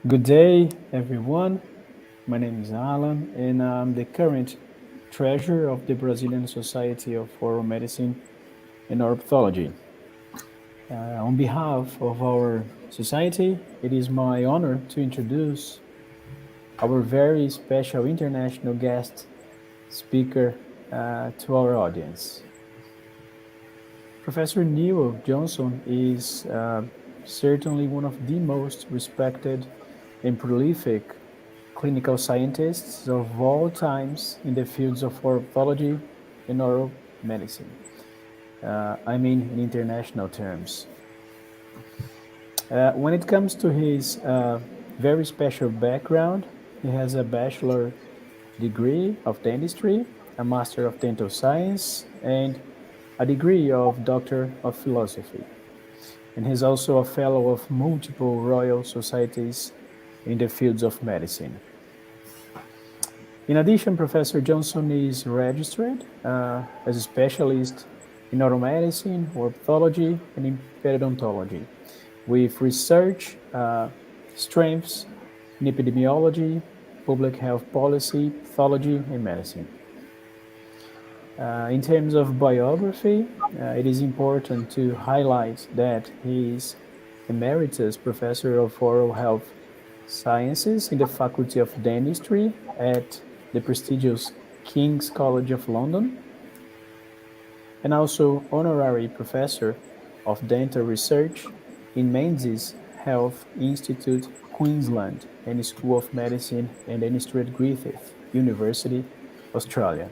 Good day, everyone. My name is Alan, and I'm the current treasurer of the Brazilian Society of Oral Medicine and Pathology. On behalf of our society, it is my honor to introduce our very special international guest speaker to our audience. Professor Newell Johnson is certainly one of the most respected and prolific clinical scientists of all times in the fields of pathology and oral medicine. I mean, in international terms. When it comes to his very special background, he has a bachelor degree of dentistry, a master of dental science, and a degree of doctor of philosophy. And he's also a fellow of multiple royal societies in the fields of medicine. In addition, Professor Johnson is registered as a specialist in oral medicine, pathology, and in periodontology, with research strengths in epidemiology, public health policy, pathology, and medicine. In terms of biography, it is important to highlight that he is Emeritus Professor of Oral Health Sciences in the Faculty of Dentistry at the prestigious King's College of London, and also Honorary Professor of Dental Research in Menzies Health Institute, Queensland, and School of Medicine and Dentistry at Griffith University, Australia.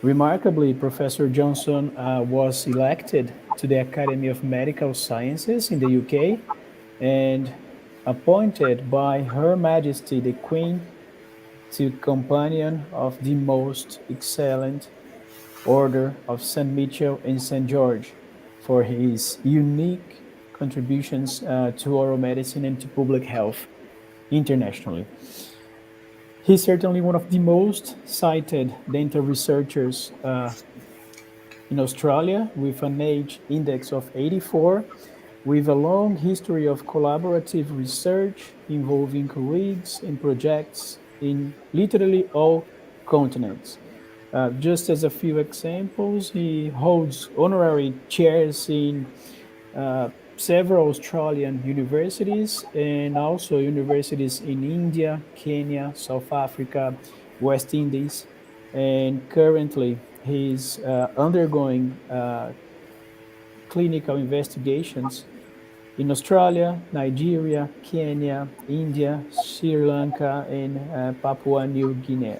Remarkably, Professor Johnson was elected to the Academy of Medical Sciences in the UK and appointed by Her Majesty the Queen to Companion of the Most Excellent Order of St. Michael and St. George for his unique contributions to oral medicine and to public health internationally. He's certainly one of the most cited dental researchers in Australia, with an age index of 84, with a long history of collaborative research involving colleagues and projects in literally all continents. Just as a few examples, he holds honorary chairs in several Australian universities and also universities in India, Kenya, South Africa, West Indies, and currently he's undergoing clinical investigations in Australia, Nigeria, Kenya, India, Sri Lanka, and Papua New Guinea.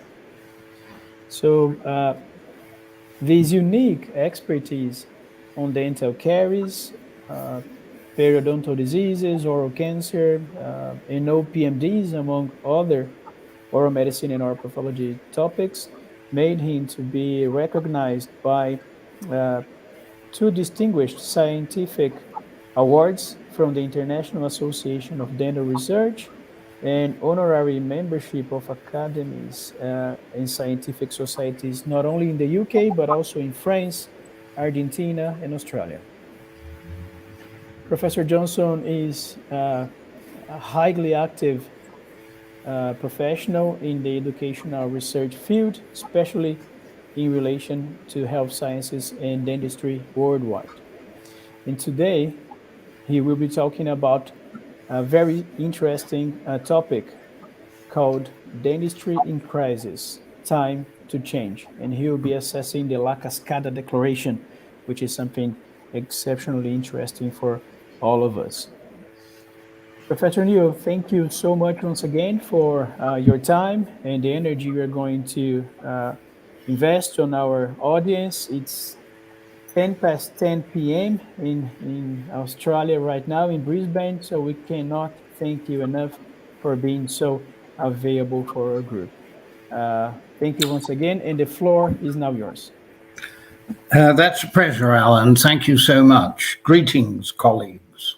So this unique expertise on dental caries, periodontal diseases, oral cancer, and OPMDs, among other oral medicine and oral pathology topics, made him to be recognized by two distinguished scientific awards from the International Association of Dental Research and honorary membership of academies and scientific societies, not only in the UK, but also in France, Argentina, and Australia. Professor Johnson is a highly active professional in the educational research field, especially in relation to health sciences and dentistry worldwide. And today, he will be talking about a very interesting topic called Dentistry in Crisis, Time to Change. And he will be assessing the La Cascada Declaration, which is something exceptionally interesting for all of us. Professor Newell, thank you so much once again for your time and the energy you're going to invest on our audience. It's 10 past 10 p.m. in Australia right now, in Brisbane, so we cannot thank you enough for being so available for our group. Thank you once again, and the floor is now yours. That's a pleasure, Alan. Thank you so much. Greetings, colleagues.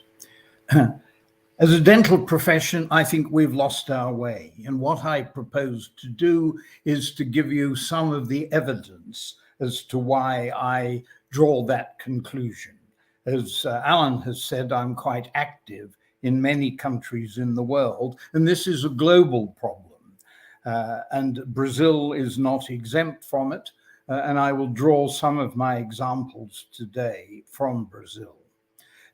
As a dental profession, I think we've lost our way. And what I propose to do is to give you some of the evidence as to why I draw that conclusion. As Alan has said, I'm quite active in many countries in the world, and this is a global problem. And Brazil is not exempt from it, and I will draw some of my examples today from Brazil.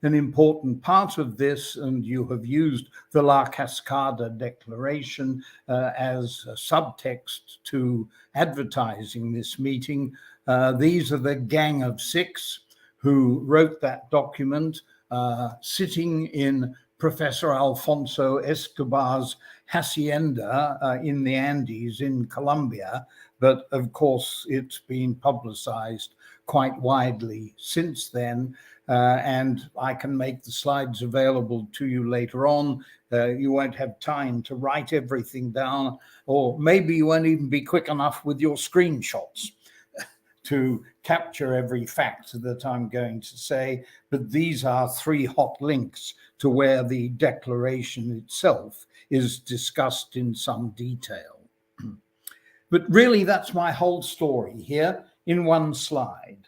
An important part of this, and you have used the La Cascada Declaration as a subtext to advertising this meeting. These are the Gang of Six who wrote that document, sitting in Professor Alfonso Escobar's hacienda in the Andes in Colombia. But of course, it's been publicized quite widely since then. And I can make the slides available to you later on. You won't have time to write everything down, or maybe you won't even be quick enough with your screenshots to capture every fact that I'm going to say. But these are 3 hot links to where the declaration itself is discussed in some detail. But really, that's my whole story here in one slide.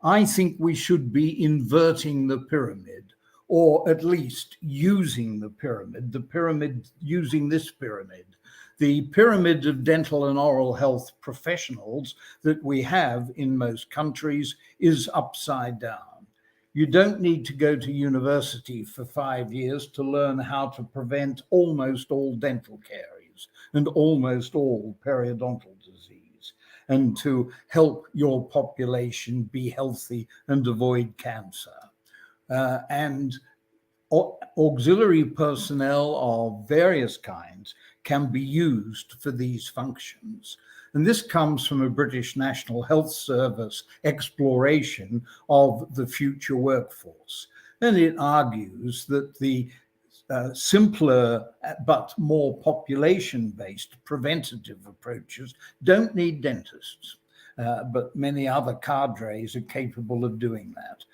I think we should be inverting the pyramid, or at least using the pyramid using this pyramid. The pyramid of dental and oral health professionals that we have in most countries is upside down. You don't need to go to university for 5 years to learn how to prevent almost all dental caries and almost all periodontal disease, and to help your population be healthy and avoid cancer. And auxiliary personnel of various kinds can be used for these functions. And this comes from a British National Health Service exploration of the future workforce. And it argues that the simpler but more population-based preventative approaches don't need dentists, but many other cadres are capable of doing that.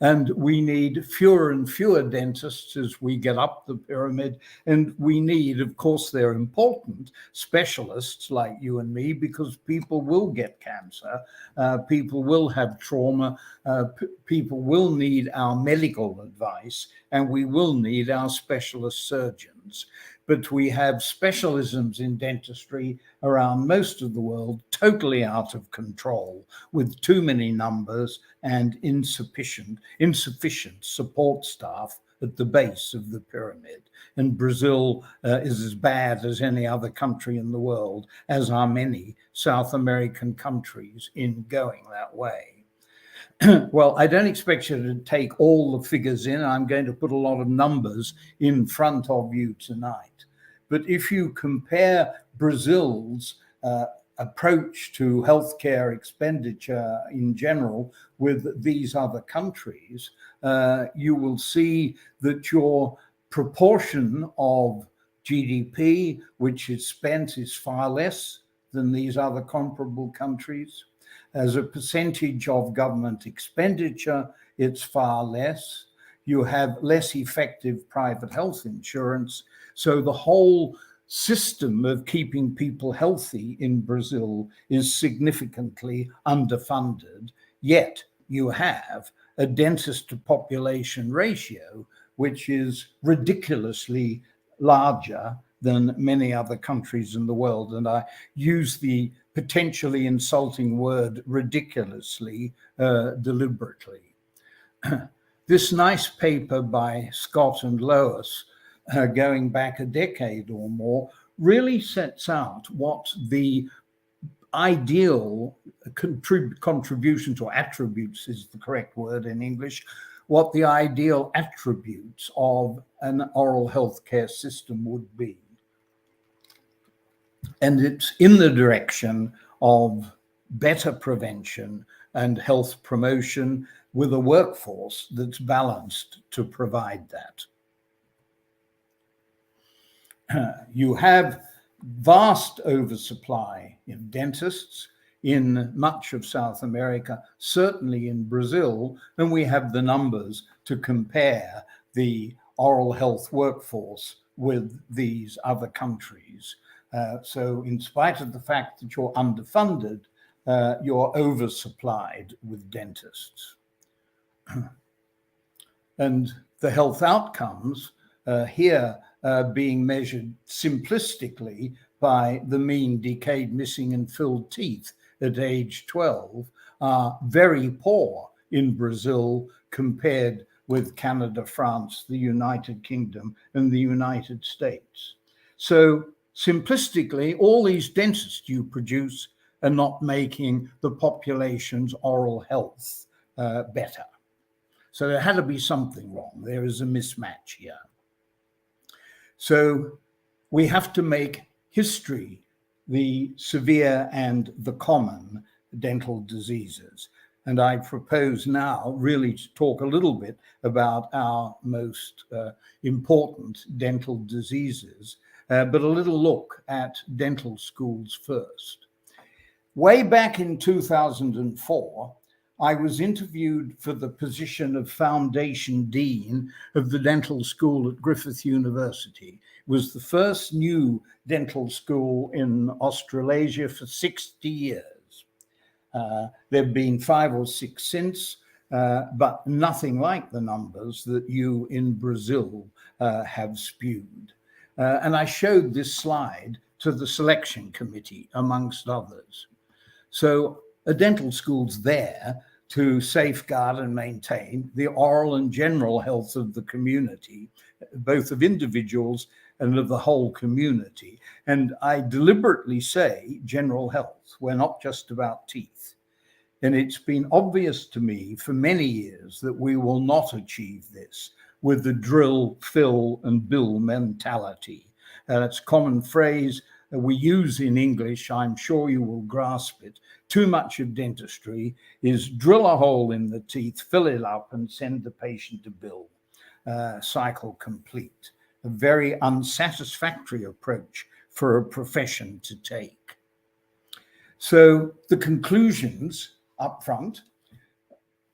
And we need fewer and fewer dentists as we get up the pyramid. And we need, of course, they're important, specialists like you and me, because people will get cancer, people will have trauma, people will need our medical advice, and we will need our specialist surgeons. But we have specialisms in dentistry around most of the world totally out of control, with too many numbers and insufficient support staff at the base of the pyramid. And Brazil is as bad as any other country in the world, as are many South American countries in going that way. Well, I don't expect you to take all the figures in. I'm going to put a lot of numbers in front of you tonight. But if you compare Brazil's approach to healthcare expenditure in general with these other countries, you will see that your proportion of GDP, which is spent, is far less than these other comparable countries. As a percentage of government expenditure, it's far less. You have less effective private health insurance. So the whole system of keeping people healthy in Brazil is significantly underfunded. Yet you have a dentist to population ratio, which is ridiculously larger than many other countries in the world. And I use the potentially insulting word ridiculously deliberately. This nice paper by Scott and Lois, going back a decade or more, really sets out what the ideal contributions, or attributes is the correct word in English, what the ideal attributes of an oral health care system would be. And it's in the direction of better prevention and health promotion with a workforce that's balanced to provide that. You have vast oversupply in dentists in much of South America, certainly in Brazil, and we have the numbers to compare the oral health workforce with these other countries. So in spite of the fact that you're underfunded, you're oversupplied with dentists. And the health outcomes here being measured simplistically by the mean decayed, missing and filled teeth at age 12, are very poor in Brazil compared with Canada, France, the United Kingdom and the United States. So simplistically, all these dentists you produce are not making the population's oral health better. So there had to be something wrong. There is a mismatch here. So we have to make history the severe and the common dental diseases. And I propose now really to talk a little bit about our most important dental diseases, but a little look at dental schools first. Way back in 2004, I was interviewed for the position of Foundation Dean of the dental school at Griffith University. It was the first new dental school in Australasia for 60 years. There have been 5 or 6 since, but nothing like the numbers that you in Brazil have spewed. And I showed this slide to the selection committee, amongst others. So a dental school's there to safeguard and maintain the oral and general health of the community, both of individuals and of the whole community. And I deliberately say general health. We're not just about teeth. And it's been obvious to me for many years that we will not achieve this with the drill, fill, and bill mentality. That's a common phrase we use in English. I'm sure you will grasp it. Too much of dentistry is drill a hole in the teeth, fill it up, and send the patient to bill. Cycle complete. A very unsatisfactory approach for a profession to take. So the conclusions up front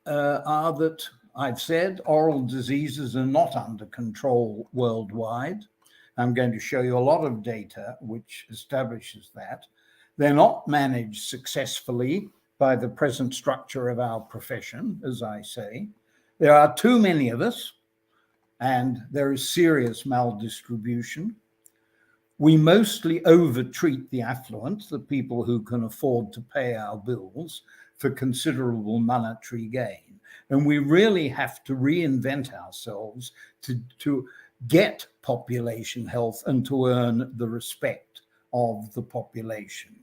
are that I've said oral diseases are not under control worldwide. I'm going to show you a lot of data which establishes that. They're not managed successfully by the present structure of our profession, as I say. There are too many of us, and there is serious maldistribution. We mostly overtreat the affluent, the people who can afford to pay our bills, for considerable monetary gain. And we really have to reinvent ourselves to get population health and to earn the respect of the population.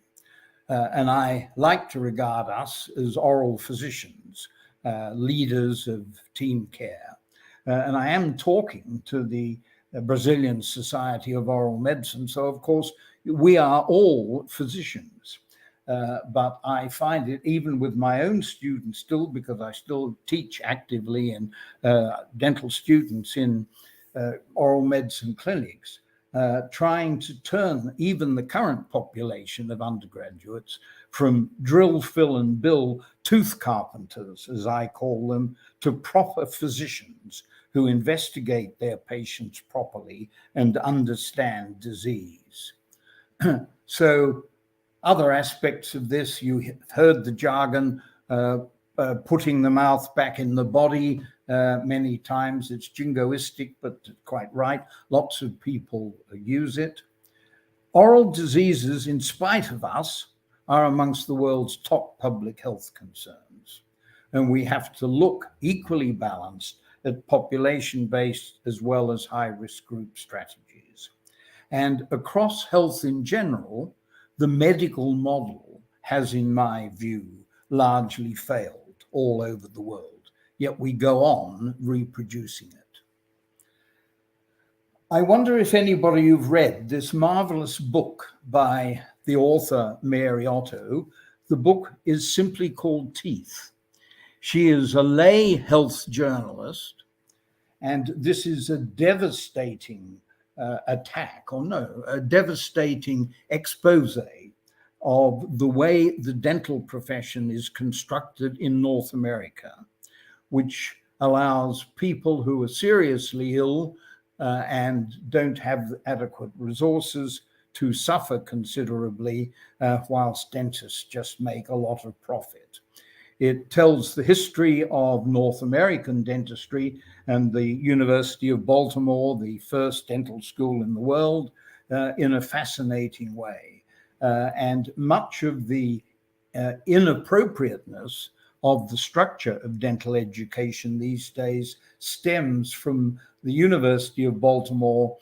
And I like to regard us as oral physicians, leaders of team care. And I am talking to the Brazilian Society of Oral Medicine. So, of course, we are all physicians. But I find it, even with my own students still, because I still teach actively in dental students in oral medicine clinics, trying to turn even the current population of undergraduates from drill, fill and bill tooth carpenters, as I call them, to proper physicians who investigate their patients properly and understand disease. So other aspects of this, you have heard the jargon, putting the mouth back in the body many times. It's jingoistic, but quite right. Lots of people use it. Oral diseases, in spite of us, are amongst the world's top public health concerns. And we have to look equally balanced at population-based as well as high-risk group strategies. And across health in general, the medical model has, in my view, largely failed all over the world, yet we go on reproducing it. I wonder if anybody you've read this marvelous book by the author Mary Otto. The book is simply called Teeth. She is a lay health journalist, and this is a devastating a devastating expose of the way the dental profession is constructed in North America, which allows people who are seriously ill and don't have adequate resources to suffer considerably, whilst dentists just make a lot of profit. It tells the history of North American dentistry and the University of Baltimore, the first dental school in the world, in a fascinating way. And much of the inappropriateness of the structure of dental education these days stems from the University of Baltimore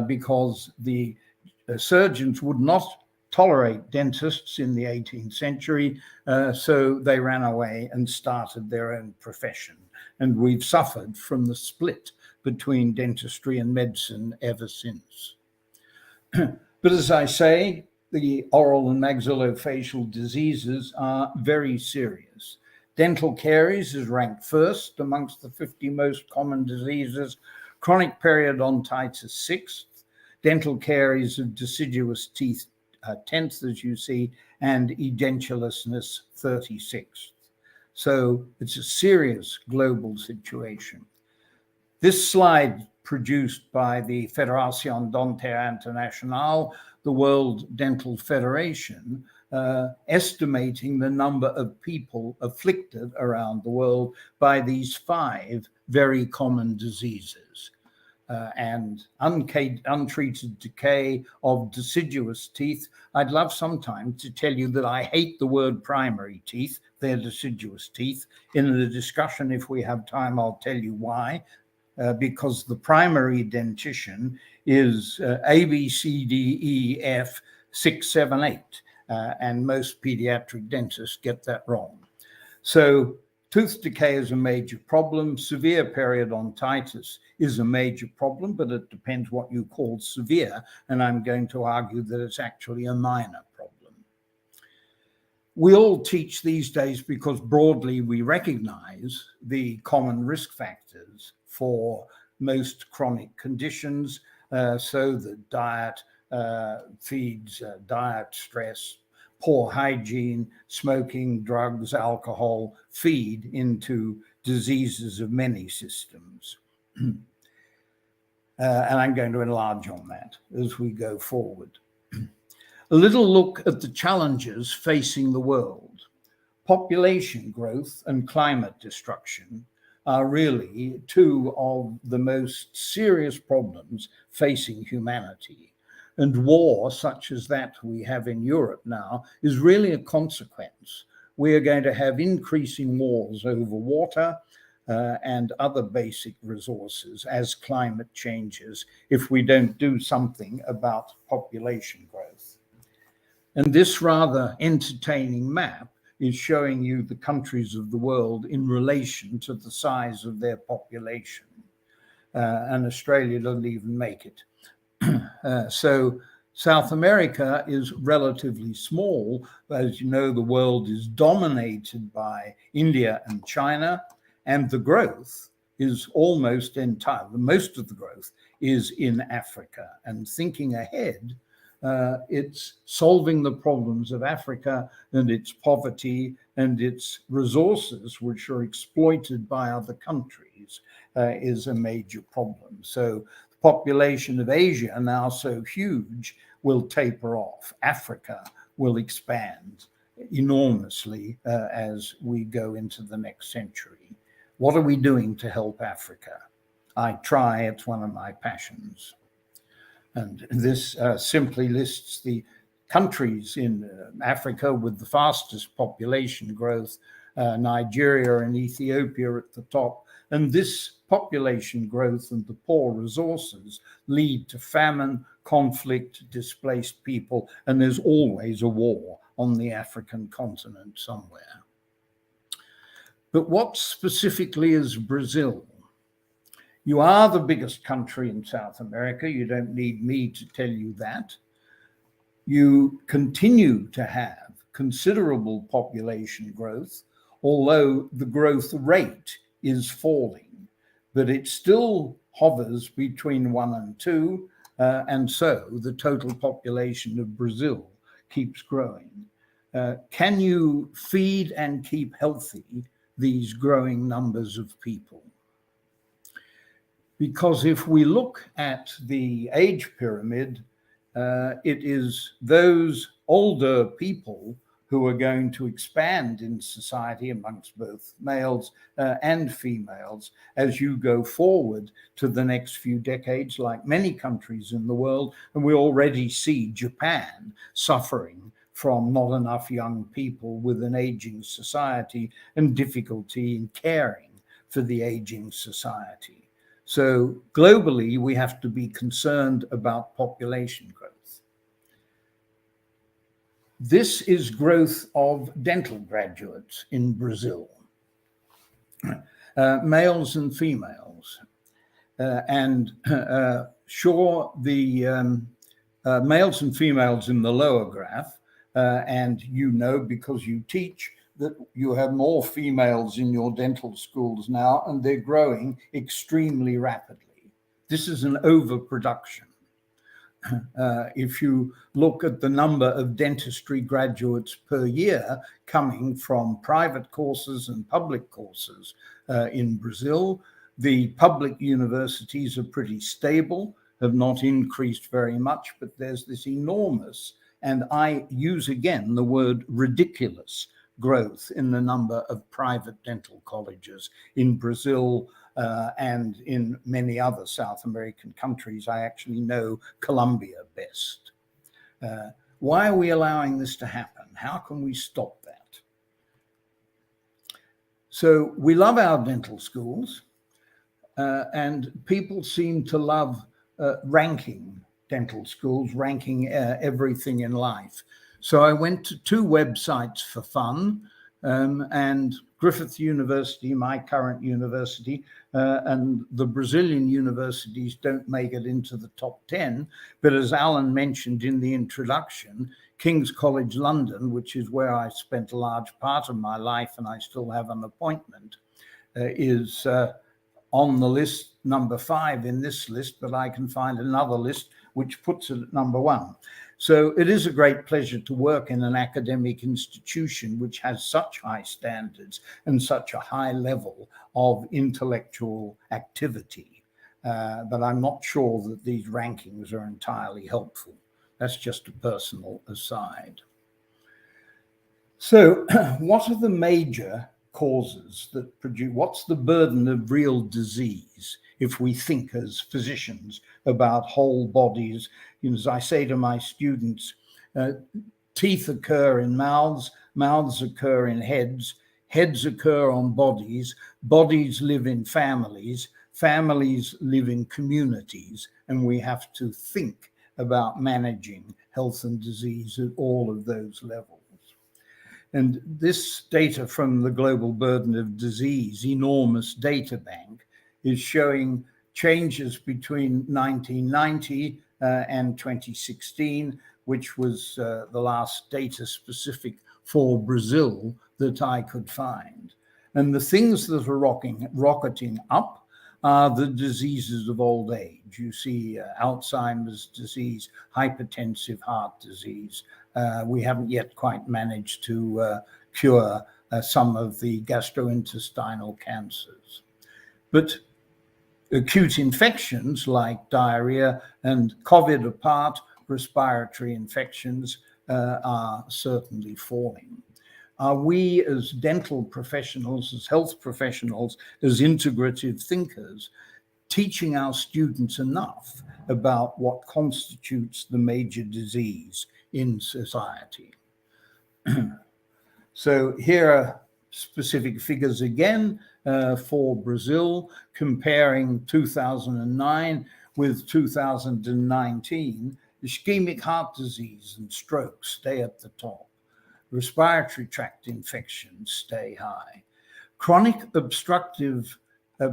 because the surgeons would not tolerate dentists in the 18th century, so they ran away and started their own profession. And we've suffered from the split between dentistry and medicine ever since. But as I say, the oral and maxillofacial diseases are very serious. Dental caries is ranked first amongst the 50 most common diseases, chronic periodontitis sixth, dental caries of deciduous teeth 10th, as you see, and edentulousness 36th. So it's a serious global situation. This slide, produced by the Fédération Dentaire Internationale, the World Dental Federation, estimating the number of people afflicted around the world by these 5 very common diseases. And untreated decay of deciduous teeth. I'd love sometime to tell you that I hate the word primary teeth. They're deciduous teeth. In the discussion, if we have time, I'll tell you why. Because the primary dentition is A, B, C, D, E, F, 6, 7, 8. And most pediatric dentists get that wrong. So tooth decay is a major problem. Severe periodontitis is a major problem, but it depends what you call severe. And I'm going to argue that it's actually a minor problem. We all teach these days because broadly we recognize the common risk factors for most chronic conditions. So the diet feeds diet, stress, poor hygiene, smoking, drugs, alcohol feed into diseases of many systems. And I'm going to enlarge on that as we go forward. A little look at the challenges facing the world. Population growth and climate destruction are really 2 of the most serious problems facing humanity. And war, such as that we have in Europe now, is really a consequence. We are going to have increasing wars over water and other basic resources as climate changes if we don't do something about population growth. And this rather entertaining map is showing you the countries of the world in relation to the size of their population. And Australia doesn't even make it. So South America is relatively small. As you know, the world is dominated by India and China, and the growth is almost entirely, most of the growth is in Africa. And thinking ahead, it's solving the problems of Africa and its poverty and its resources, which are exploited by other countries, is a major problem. So the population of Asia, now so huge, will taper off. Africa will expand enormously as we go into the next century. What are we doing to help Africa? I try, it's one of my passions. And this simply lists the countries in Africa with the fastest population growth, Nigeria and Ethiopia at the top. And this population growth and the poor resources lead to famine, conflict, displaced people, and there's always a war on the African continent somewhere. But what specifically is Brazil? You are the biggest country in South America. You don't need me to tell you that. You continue to have considerable population growth, although the growth rate is falling, but it still hovers between 1 and 2, and so the total population of Brazil keeps growing. Can you feed and keep healthy these growing numbers of people? Because if we look at the age pyramid, it is those older people who are going to expand in society amongst both males and females as you go forward to the next few decades, like many countries in the world. And we already see Japan suffering from not enough young people with an aging society and difficulty in caring for the aging society. So globally, we have to be concerned about population growth. This is growth of dental graduates in Brazil, males and females. Sure, the males and females in the lower graph, and you know because you teach that you have more females in your dental schools now, and they're growing extremely rapidly. This is an overproduction. If you look at the number of dentistry graduates per year coming from private courses and public courses in Brazil, the public universities are pretty stable, have not increased very much, but there's this enormous, and I use again the word ridiculous, growth in the number of private dental colleges in Brazil and in many other South American countries. I actually know Colombia best. Why are we allowing this to happen? How can we stop that? So we love our dental schools, and people seem to love ranking dental schools, ranking everything in life. So I went to two websites for fun, and Griffith University, my current university, and the Brazilian universities don't make it into the top 10. But as Alan mentioned in the introduction, King's College London, which is where I spent a large part of my life and I still have an appointment, is on the list number 5 in this list, but I can find another list which puts it at number 1. So it is a great pleasure to work in an academic institution which has such high standards and such a high level of intellectual activity. But I'm not sure that these rankings are entirely helpful. That's just a personal aside. So what are the major causes that produce, what's the burden of real disease if we think as physicians about whole bodies? You know, as I say to my students, teeth occur in mouths, mouths occur in heads, heads occur on bodies, bodies live in families, families live in communities, and we have to think about managing health and disease at all of those levels. And this data from the Global Burden of Disease enormous data bank is showing changes between 1990 and 2016, which was the last data specific for Brazil that I could find. And the things that are rocketing up are the diseases of old age. You see Alzheimer's disease, hypertensive heart disease. We haven't yet quite managed to cure some of the gastrointestinal cancers. But acute infections like diarrhea and COVID apart, respiratory infections are certainly falling. Are we as dental professionals, as health professionals, as integrative thinkers, teaching our students enough about what constitutes the major disease in society? So here are specific figures again for Brazil, comparing 2009 with 2019. Ischemic heart disease and stroke stay at the top. Respiratory tract infections stay high. Chronic obstructive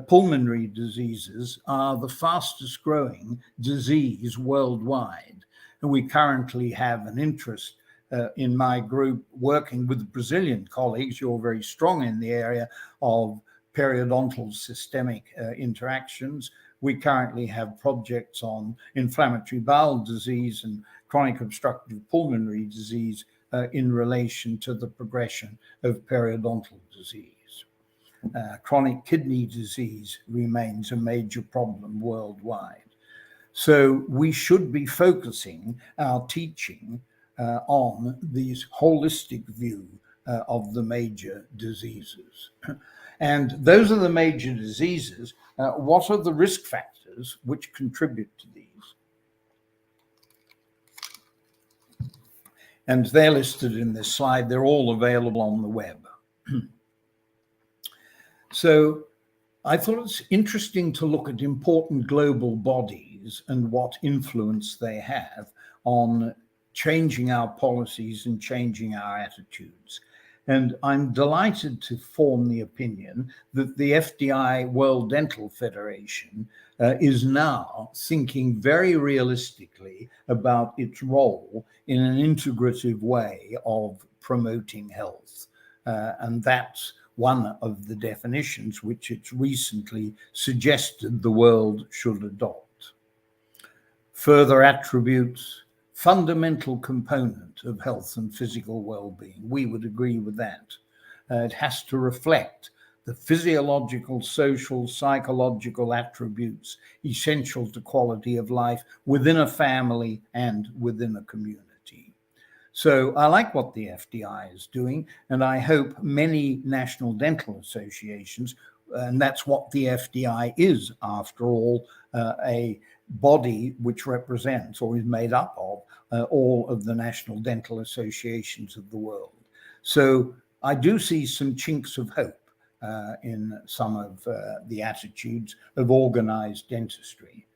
pulmonary diseases are the fastest growing disease worldwide. And we currently have an interest in my group working with Brazilian colleagues. You're very strong in the area of periodontal systemic interactions. We currently have projects on inflammatory bowel disease and chronic obstructive pulmonary disease in relation to the progression of periodontal disease. Chronic kidney disease remains a major problem worldwide. So we should be focusing our teaching on this holistic view of the major diseases. And those are the major diseases. What are the risk factors which contribute to these? And they're listed in this slide. They're all available on the web. So I thought it's interesting to look at important global bodies and what influence they have on changing our policies and changing our attitudes. And I'm delighted to form the opinion that the FDI World Dental Federation is now thinking very realistically about its role in an integrative way of promoting health. And that's one of the definitions which it's recently suggested the world should adopt. Further attributes, fundamental component of health and physical well-being. We would agree with that. It has to reflect the physiological, social, psychological attributes essential to quality of life within a family and within a community. So I like what the FDI is doing, and I hope many national dental associations, and that's what the FDI is after all, a body which represents or is made up of all of the national dental associations of the world. So I do see some chinks of hope in some of the attitudes of organized dentistry.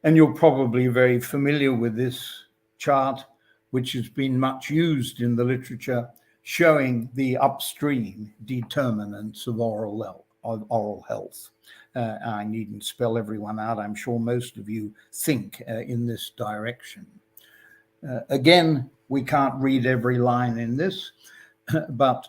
And you're probably very familiar with this chart, which has been much used in the literature, showing the upstream determinants of oral health. I needn't spell everyone out. I'm sure most of you think in this direction. Again, we can't read every line in this, but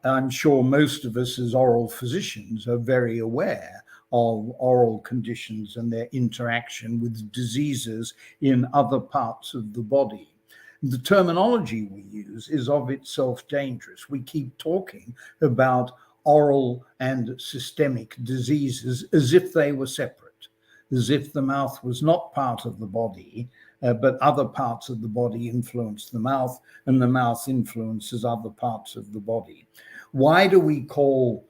I'm sure most of us as oral physicians are very aware of oral conditions and their interaction with diseases in other parts of the body. The terminology we use is of itself dangerous. We keep talking about oral and systemic diseases as if they were separate, as if the mouth was not part of the body, but other parts of the body influence the mouth, and the mouth influences other parts of the body. Why do we call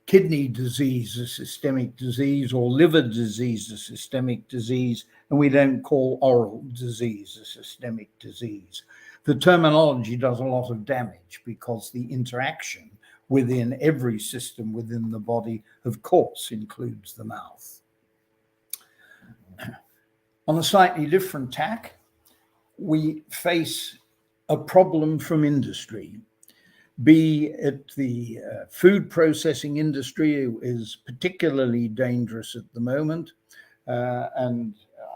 kidney disease a systemic disease or liver disease a systemic disease, and we don't call oral disease a systemic disease? The terminology does a lot of damage because the interaction within every system within the body, of course, includes the mouth. On a slightly different tack, we face a problem from industry. Be it the food processing industry is particularly dangerous at the moment, and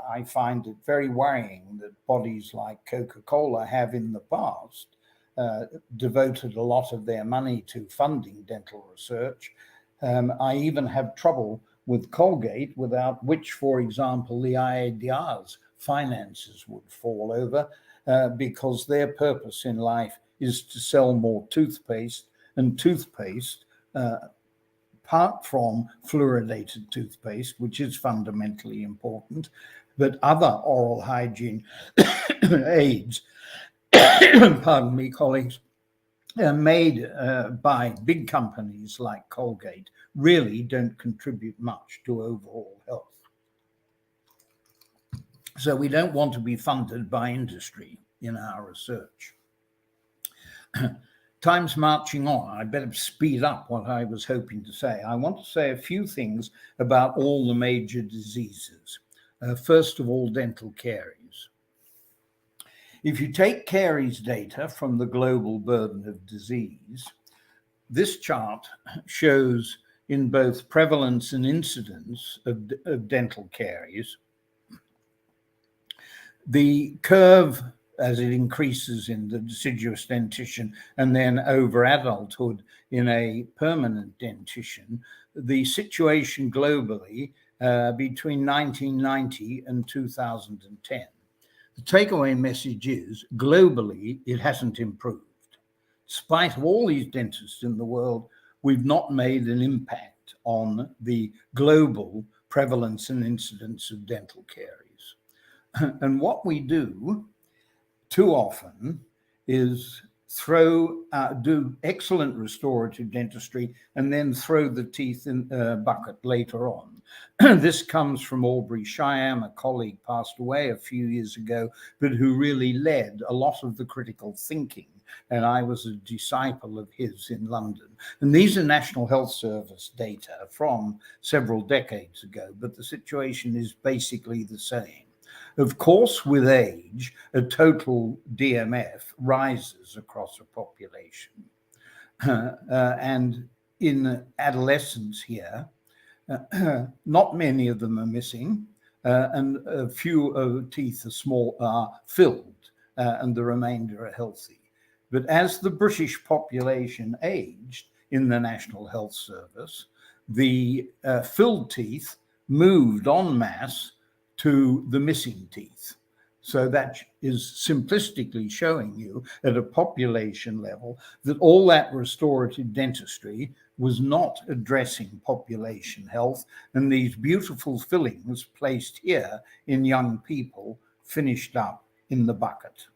I find it very worrying that bodies like Coca-Cola have in the past devoted a lot of their money to funding dental research. I even have trouble with Colgate, without which, for example, the IADR's finances would fall over because their purpose in life is to sell more toothpaste, and toothpaste, apart from fluoridated toothpaste, which is fundamentally important, but other oral hygiene aids, pardon me, colleagues, made by big companies like Colgate really don't contribute much to overall health. So we don't want to be funded by industry in our research. Time's marching on. I better speed up what I was hoping to say. I want to say a few things about all the major diseases. First of all, dental caries. If you take caries data from the global burden of disease, this chart shows in both prevalence and incidence of dental caries. The curve, as it increases in the deciduous dentition and then over adulthood in a permanent dentition, the situation globally between 1990 and 2010. The takeaway message is, globally, it hasn't improved. Despite of all these dentists in the world, we've not made an impact on the global prevalence and incidence of dental caries. And what we do too often is do excellent restorative dentistry and then throw the teeth in a bucket later on. This comes from Aubrey Shyam, a colleague passed away a few years ago, but who really led a lot of the critical thinking. And I was a disciple of his in London. And these are National Health Service data from several decades ago, but the situation is basically the same. Of course, with age, a total DMF rises across a population. And in adolescents here, not many of them are missing, and a few teeth are filled, and the remainder are healthy. But as the British population aged in the National Health Service, the filled teeth moved en masse to the missing teeth. So that is simplistically showing you at a population level that all that restorative dentistry was not addressing population health, and these beautiful fillings placed here in young people finished up in the bucket.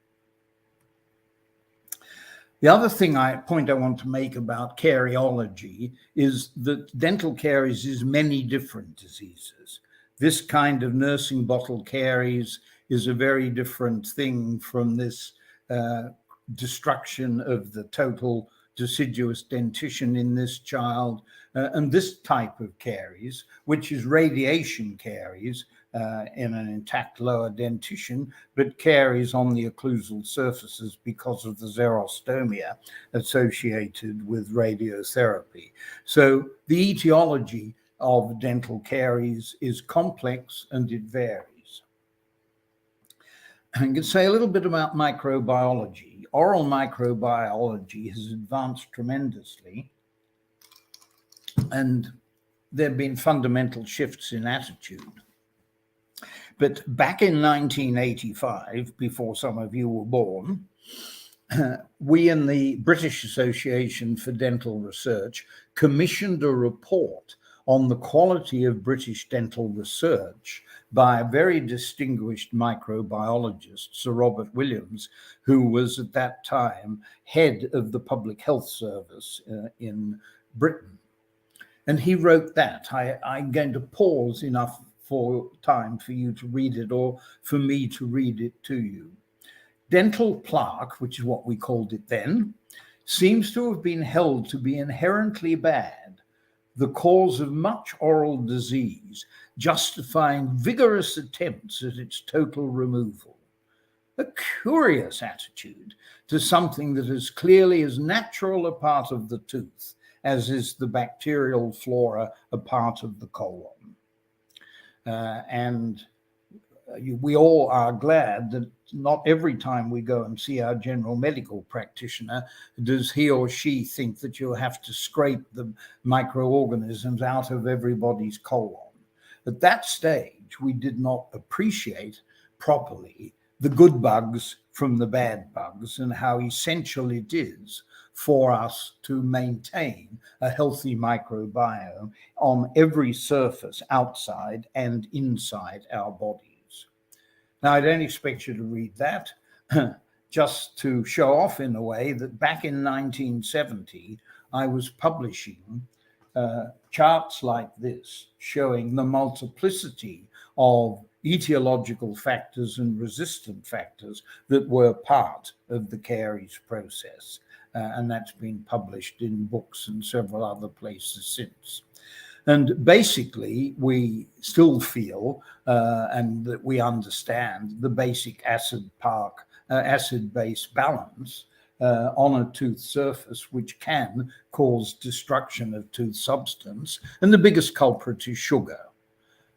The other point I want to make about cariology is that dental caries is many different diseases. This kind of nursing bottle caries is a very different thing from this destruction of the total deciduous dentition in this child, and this type of caries, which is radiation caries in an intact lower dentition, but caries on the occlusal surfaces because of the xerostomia associated with radiotherapy. So the etiology of dental caries is complex and it varies. I can say a little bit about microbiology. Oral microbiology has advanced tremendously, and there have been fundamental shifts in attitude. But back in 1985, before some of you were born, we in the British Association for Dental Research commissioned a report on the quality of British dental research by a very distinguished microbiologist, Sir Robert Williams, who was at that time head of the Public Health Service in Britain. And he wrote that. I'm going to pause enough for time for you to read it or for me to read it to you. Dental plaque, which is what we called it then, seems to have been held to be inherently bad, the cause of much oral disease, justifying vigorous attempts at its total removal. A curious attitude to something that is clearly as natural a part of the tooth as is the bacterial flora a part of the colon. And we all are glad that not every time we go and see our general medical practitioner does he or she think that you'll have to scrape the microorganisms out of everybody's colon. At that stage, we did not appreciate properly the good bugs from the bad bugs and how essential it is for us to maintain a healthy microbiome on every surface outside and inside our bodies. Now, I don't expect you to read that, just to show off in a way that back in 1970, I was publishing charts like this, showing the multiplicity of etiological factors and resistant factors that were part of the caries process. And that's been published in books and several other places since. And basically, we still feel and that we understand the basic acid-base balance on a tooth surface, which can cause destruction of tooth substance. And the biggest culprit is sugar.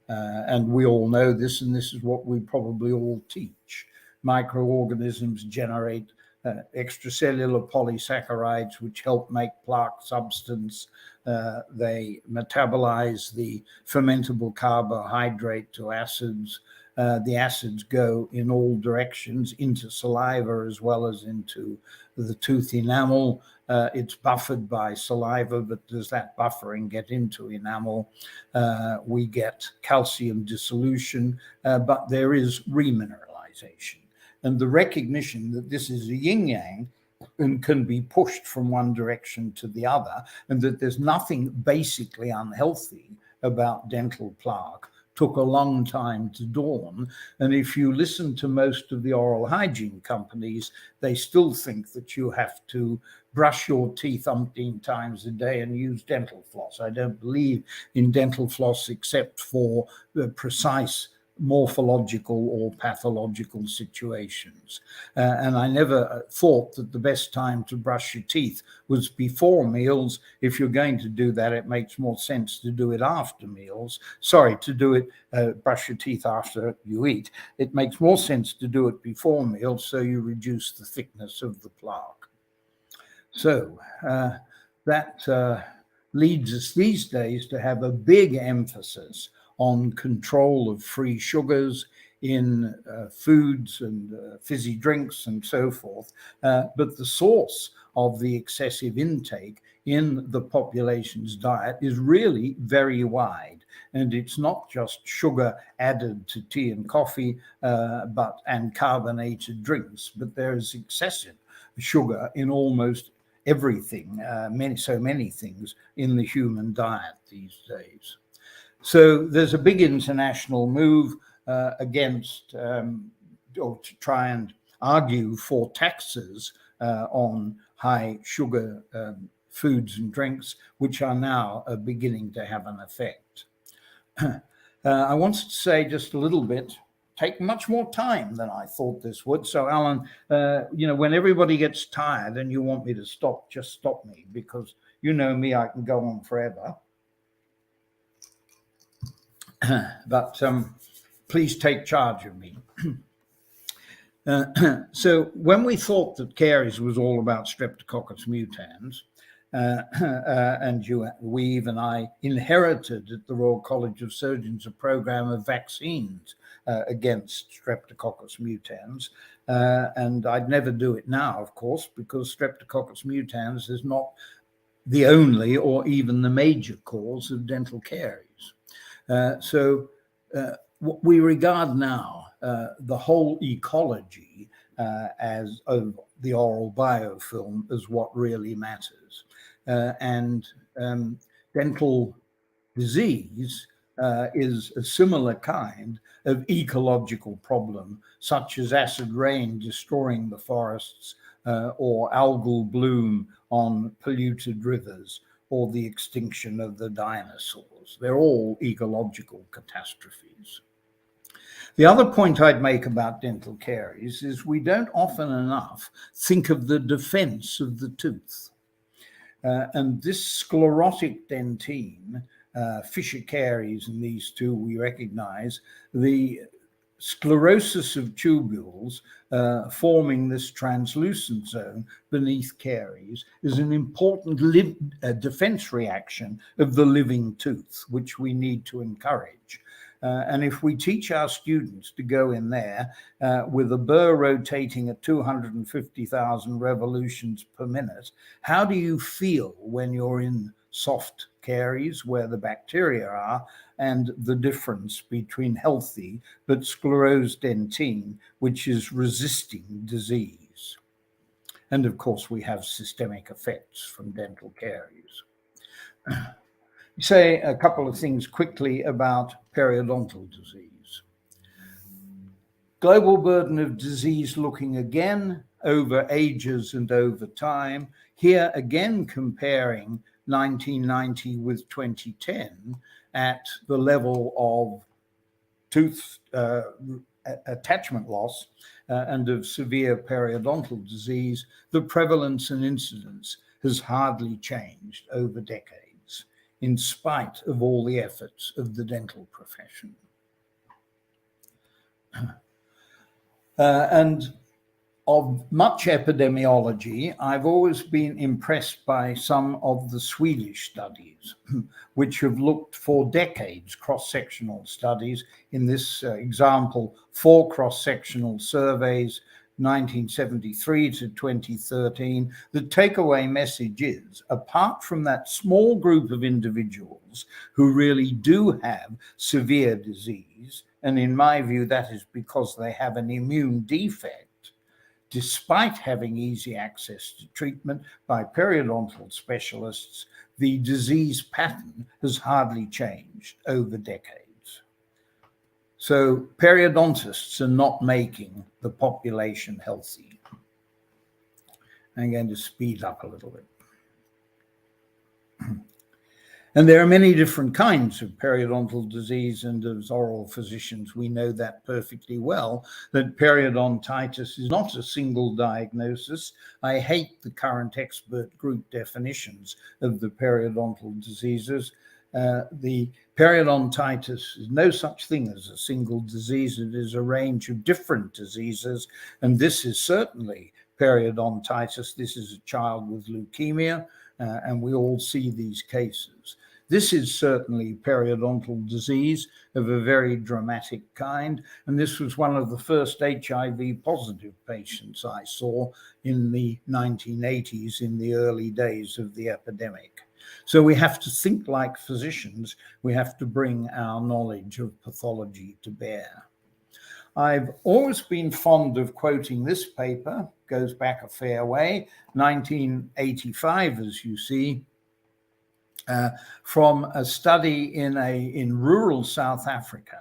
And we all know this, and this is what we probably all teach. Microorganisms generate extracellular polysaccharides, which help make plaque substance. They metabolize the fermentable carbohydrate to acids. The acids go in all directions into saliva as well as into the tooth enamel. It's buffered by saliva, but does that buffering get into enamel? We get calcium dissolution, but there is remineralization. and the recognition that this is a yin-yang and can be pushed from one direction to the other, and that there's nothing basically unhealthy about dental plaque, took a long time to dawn. And if you listen to most of the oral hygiene companies, they still think that you have to brush your teeth umpteen times a day and use dental floss. I don't believe in dental floss except for the precise morphological or pathological situations. And I never thought that the best time to brush your teeth was before meals. If you're going to do that, it makes more sense to do it after meals. Sorry, to do it, brush your teeth after you eat. It makes more sense to do it before meals, so you reduce the thickness of the plaque. So that leads us these days to have a big emphasis on control of free sugars in foods and fizzy drinks and so forth. But the source of the excessive intake in the population's diet is really very wide. And it's not just sugar added to tea and coffee and carbonated drinks, but there is excessive sugar in almost everything, so many things in the human diet these days. So there's a big international move against, or to try and argue for taxes on high sugar foods and drinks, which are now beginning to have an effect. I wanted to say just a little bit, take much more time than I thought this would. So Alan, when everybody gets tired and you want me to stop, just stop me, because you know me, I can go on forever. But please take charge of me. So when we thought that caries was all about Streptococcus mutans, and we and I inherited at the Royal College of Surgeons a program of vaccines against Streptococcus mutans, and I'd never do it now, of course, because Streptococcus mutans is not the only or even the major cause of dental caries. So what we regard now the whole ecology as of the oral biofilm as what really matters. And dental disease is a similar kind of ecological problem, such as acid rain destroying the forests or algal bloom on polluted rivers, or the extinction of the dinosaurs. They're all ecological catastrophes. The other point I'd make about dental caries is we don't often enough think of the defense of the tooth. And this sclerotic dentine, Fisher caries and these two we recognize, the sclerosis of tubules forming this translucent zone beneath caries is an important defense reaction of the living tooth, which we need to encourage. And if we teach our students to go in there with a burr rotating at 250,000 revolutions per minute, how do you feel when you're in soft caries where the bacteria are, and the difference between healthy but sclerosed dentine, which is resisting disease? And of course, we have systemic effects from dental caries. Say a couple of things quickly about periodontal disease. Global burden of disease looking again over ages and over time. Here again comparing 1990 with 2010 at the level of tooth attachment loss and of severe periodontal disease. The prevalence and incidence has hardly changed over decades, in spite of all the efforts of the dental profession. And of much epidemiology, I've always been impressed by some of the Swedish studies, which have looked for decades, cross-sectional studies. In this example, 4 cross-sectional surveys, 1973 to 2013. The takeaway message is, apart from that small group of individuals who really do have severe disease, and in my view, that is because they have an immune defect, despite having easy access to treatment by periodontal specialists, the disease pattern has hardly changed over decades. So periodontists are not making the population healthy. I'm going to speed up a little bit. And there are many different kinds of periodontal disease, and as oral physicians, we know that perfectly well, that periodontitis is not a single diagnosis. I hate the current expert group definitions of the periodontal diseases. The periodontitis is no such thing as a single disease. It is a range of different diseases, and this is certainly periodontitis. This is a child with leukemia, and we all see these cases. This is certainly periodontal disease of a very dramatic kind, and this was one of the first HIV positive patients I saw in the 1980s, in the early days of the epidemic. So we have to think like physicians. We have to bring our knowledge of pathology to bear. I've always been fond of quoting this paper, goes back a fair way, 1985, as you see, from a study in rural South Africa.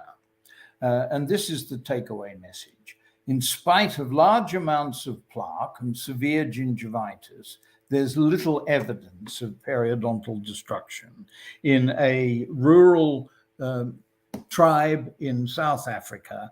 And this is the takeaway message. In spite of large amounts of plaque and severe gingivitis, there's little evidence of periodontal destruction. In a rural tribe in South Africa,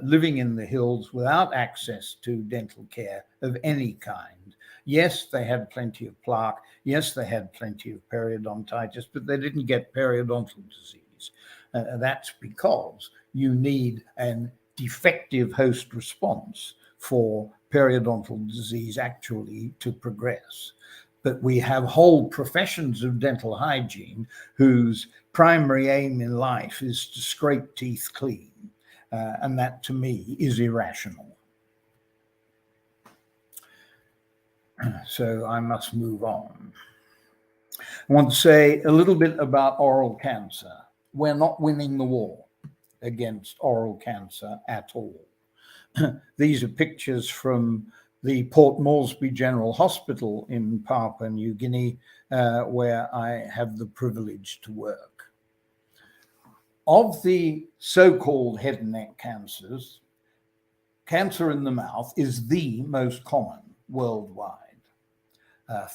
living in the hills without access to dental care of any kind. Yes, they had plenty of plaque. Yes, they had plenty of periodontitis, but they didn't get periodontal disease. That's because you need an defective host response for periodontal disease actually to progress. But we have whole professions of dental hygiene whose primary aim in life is to scrape teeth clean. And that, to me, is irrational. So I must move on. I want to say a little bit about oral cancer. We're not winning the war against oral cancer at all. These are pictures from the Port Moresby General Hospital in Papua New Guinea, where I have the privilege to work. Of the so-called head and neck cancers, cancer in the mouth is the most common worldwide,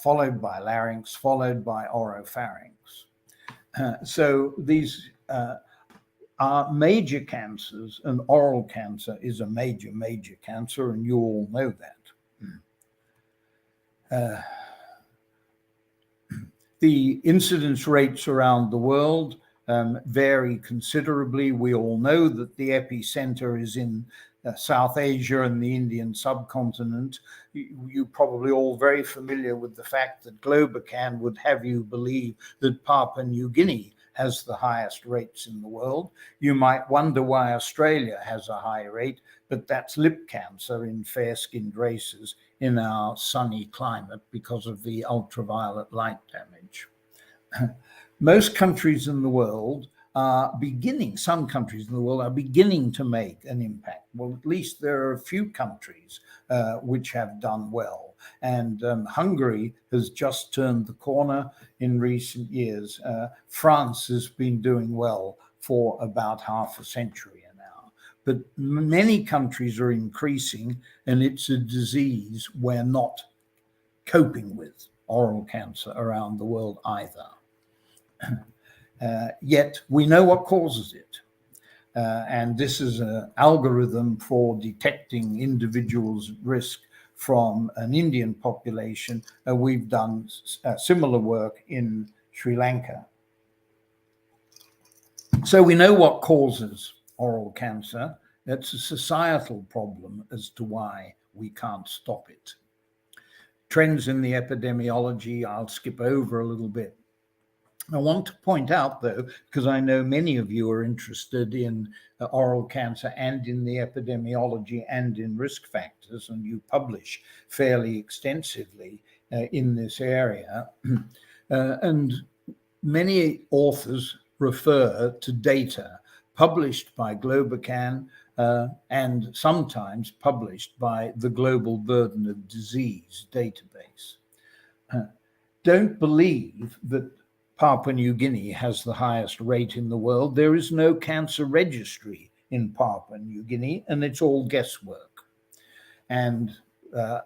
followed by larynx, followed by oropharynx. So these are major cancers, and oral cancer is a major, major cancer, and you all know that. The incidence rates around the world vary considerably. We all know that the epicenter is in South Asia and the Indian subcontinent. You're probably all very familiar with the fact that Globocan would have you believe that Papua New Guinea has the highest rates in the world. You might wonder why Australia has a high rate, but that's lip cancer in fair-skinned races in our sunny climate because of the ultraviolet light damage. Most countries in the world are beginning, some countries in the world are beginning to make an impact. Well, at least there are a few countries which have done well. And Hungary has just turned the corner in recent years. France has been doing well for about half a century now. But many countries are increasing, and it's a disease we're not coping with, oral cancer, around the world either. Yet we know what causes it. And this is an algorithm for detecting individuals at risk from an Indian population. We've done similar work in Sri Lanka. So we know what causes oral cancer. It's a societal problem as to why we can't stop it. Trends in the epidemiology, I'll skip over a little bit. I want to point out, though, because I know many of you are interested in oral cancer and in the epidemiology and in risk factors, and you publish fairly extensively in this area. And many authors refer to data published by Globocan and sometimes published by the Global Burden of Disease database. Don't believe that Papua New Guinea has the highest rate in the world. There is no cancer registry in Papua New Guinea, and it's all guesswork. And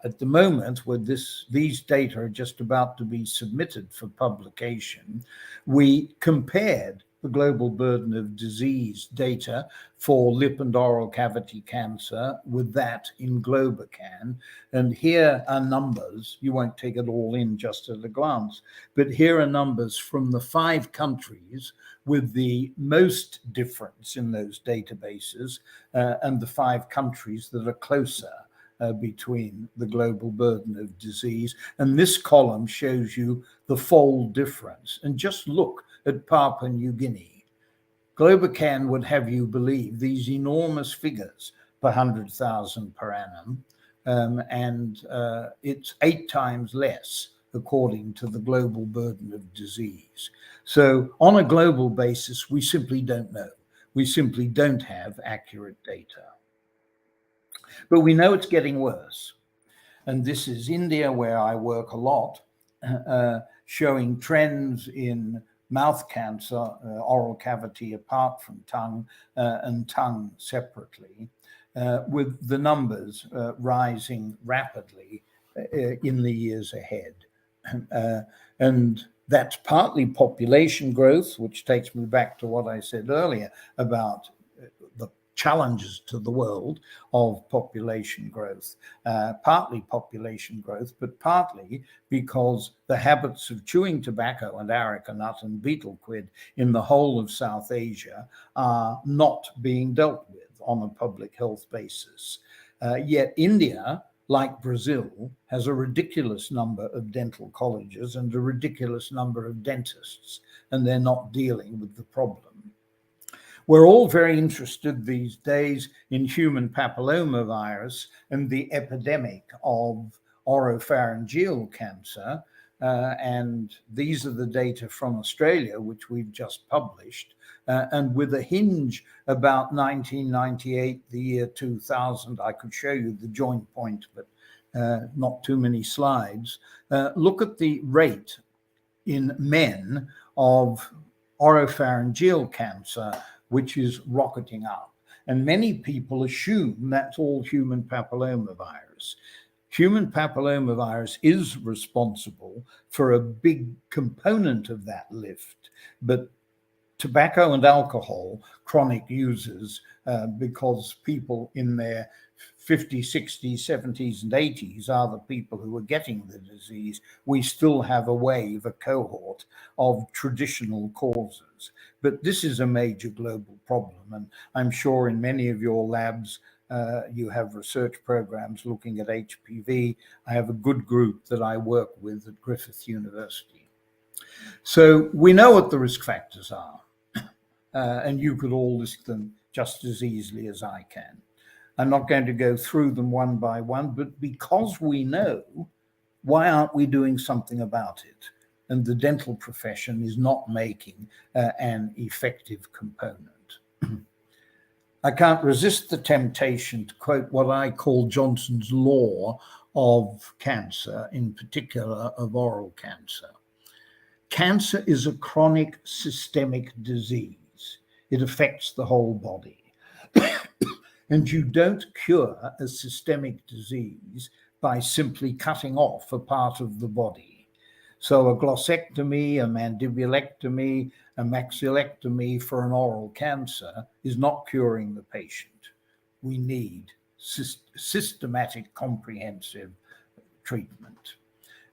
at the moment, where these data are just about to be submitted for publication, we compared the global burden of disease data for lip and oral cavity cancer with that in Globocan. And here are numbers. You won't take it all in just at a glance, but here are numbers from the 5 countries with the most difference in those databases and the 5 countries that are closer between the global burden of disease. And this column shows you the fold difference. And just look at Papua New Guinea. Globocan would have you believe these enormous figures per 100,000 per annum, and it's 8 times less according to the global burden of disease. So on a global basis, we simply don't know. We simply don't have accurate data. But we know it's getting worse. And this is India, where I work a lot, showing trends in mouth cancer, oral cavity apart from tongue, and tongue separately, with the numbers rising rapidly in the years ahead. And that's partly population growth, which takes me back to what I said earlier about the challenges to the world of population growth, partly population growth, but partly because the habits of chewing tobacco and areca nut and betel quid in the whole of South Asia are not being dealt with on a public health basis. Yet India, like Brazil, has a ridiculous number of dental colleges and a ridiculous number of dentists, and they're not dealing with the problem. We're all very interested these days in human papillomavirus and the epidemic of oropharyngeal cancer. And these are the data from Australia, which we've just published. And with a hinge about 1998, the year 2000, I could show you the joint point, but not too many slides. Look at the rate in men of oropharyngeal cancer, which is rocketing up. And many people assume that's all human papillomavirus. Human papillomavirus is responsible for a big component of that lift, but tobacco and alcohol, chronic users, because people in their 50s, 60s, 70s, and 80s are the people who are getting the disease. We still have a wave, a cohort of traditional causes. But this is a major global problem. And I'm sure in many of your labs, you have research programs looking at HPV. I have a good group that I work with at Griffith University. So we know what the risk factors are. And you could all list them just as easily as I can. I'm not going to go through them one by one, but because we know, why aren't we doing something about it? And the dental profession is not making an effective component. I can't resist the temptation to quote what I call Johnson's law of cancer, in particular of oral cancer. Cancer is a chronic systemic disease. It affects the whole body. And you don't cure a systemic disease by simply cutting off a part of the body. So a glossectomy, a mandibulectomy, a maxillectomy for an oral cancer is not curing the patient. We need systematic, comprehensive treatment.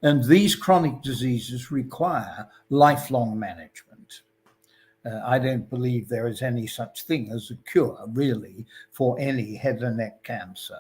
And these chronic diseases require lifelong management. I don't believe there is any such thing as a cure, really, for any head and neck cancer.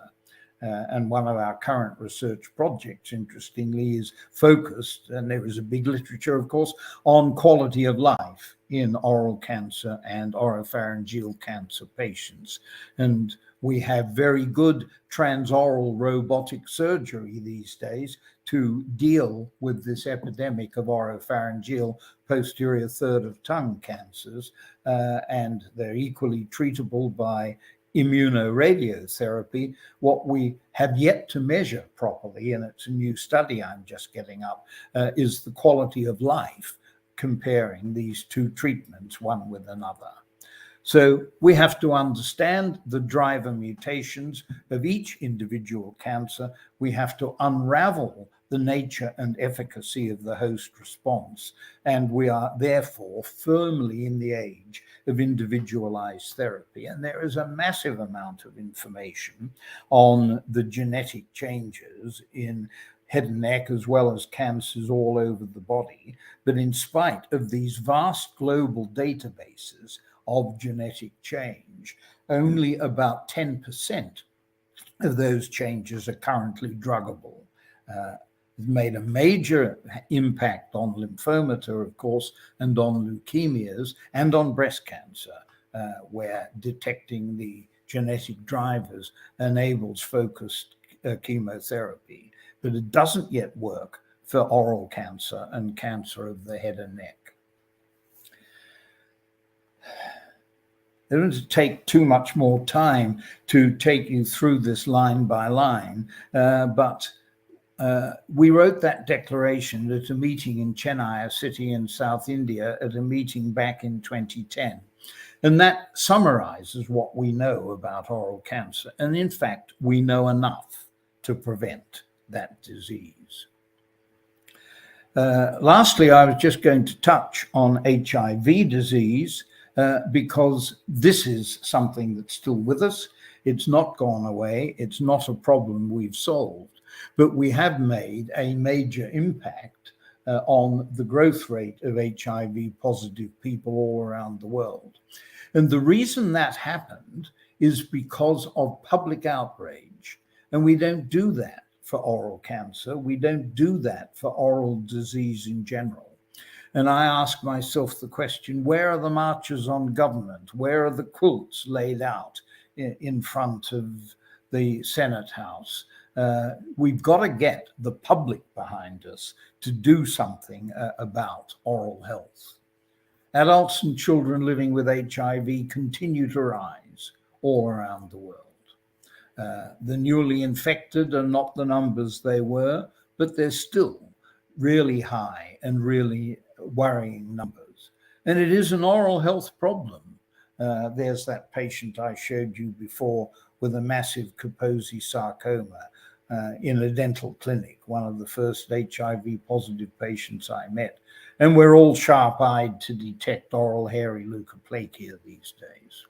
And one of our current research projects, interestingly, is focused, and there is a big literature, of course, on quality of life in oral cancer and oropharyngeal cancer patients. And we have very good transoral robotic surgery these days to deal with this epidemic of oropharyngeal posterior third of tongue cancers. And they're equally treatable by immunoradiotherapy, what we have yet to measure properly, and it's a new study I'm just getting up, is the quality of life comparing these two treatments one with another. So we have to understand the driver mutations of each individual cancer. We have to unravel the nature and efficacy of the host response. And we are therefore firmly in the age of individualized therapy. And there is a massive amount of information on the genetic changes in head and neck, as well as cancers all over the body. But in spite of these vast global databases of genetic change, only about 10% of those changes are currently druggable. It's made a major impact on lymphoma, of course, and on leukemias and on breast cancer, where detecting the genetic drivers enables focused chemotherapy. But it doesn't yet work for oral cancer and cancer of the head and neck. I don't want to take too much more time to take you through this line by line, but we wrote that declaration at a meeting in Chennai, a city in South India, at a meeting back in 2010. And that summarizes what we know about oral cancer. And in fact, we know enough to prevent that disease. Lastly, I was just going to touch on HIV disease, because this is something that's still with us. It's not gone away. It's not a problem we've solved, but we have made a major impact on the growth rate of HIV positive people all around the world. And the reason that happened is because of public outrage. And we don't do that for oral cancer. We don't do that for oral disease in general. And I ask myself the question, where are the marches on government? Where are the quilts laid out in front of the Senate House? We've got to get the public behind us to do something about oral health. Adults and children living with HIV continue to rise all around the world. The newly infected are not the numbers they were, but they're still really high and really worrying numbers. And it is an oral health problem. There's that patient I showed you before with a massive Kaposi sarcoma in a dental clinic, one of the first HIV positive patients I met. And we're all sharp-eyed to detect oral hairy leukoplakia these days,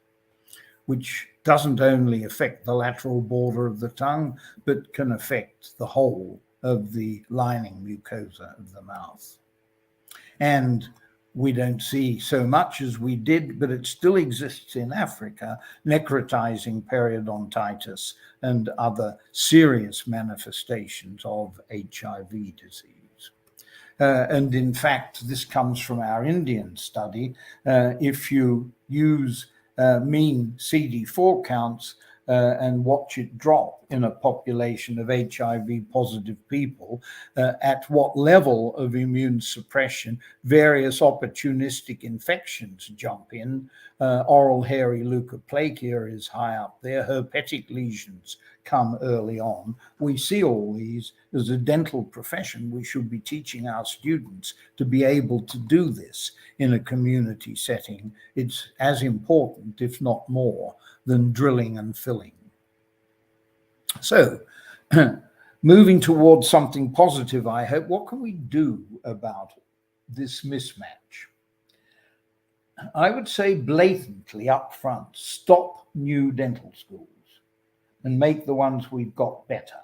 which doesn't only affect the lateral border of the tongue, but can affect the whole of the lining mucosa of the mouth. And we don't see so much as we did, but it still exists in Africa, necrotizing periodontitis and other serious manifestations of HIV disease. And in fact, this comes from our Indian study. If you use mean CD4 counts and watch it drop in a population of HIV positive people, at what level of immune suppression various opportunistic infections jump in. Oral hairy leukoplakia is high up there. Herpetic lesions come early on. We see all these. As a dental profession, we should be teaching our students to be able to do this in a community setting. It's as important, if not more, than drilling and filling. So, moving towards something positive, I hope, what can we do about this mismatch? I would say blatantly up front, stop new dental schools and make the ones we've got better.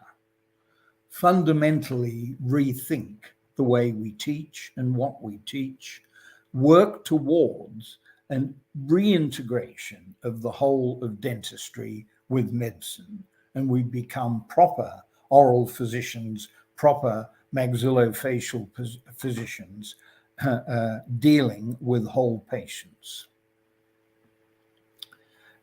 Fundamentally rethink the way we teach and what we teach. Work towards an reintegration of the whole of dentistry with medicine, and we become proper oral physicians, proper maxillofacial physicians, dealing with whole patients.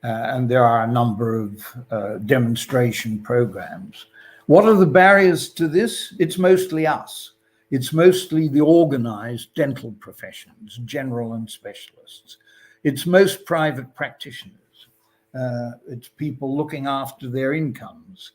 And there are a number of demonstration programs. What are the barriers to this? It's mostly us. It's mostly the organized dental professions, general and specialists. It's most private practitioners. It's people looking after their incomes,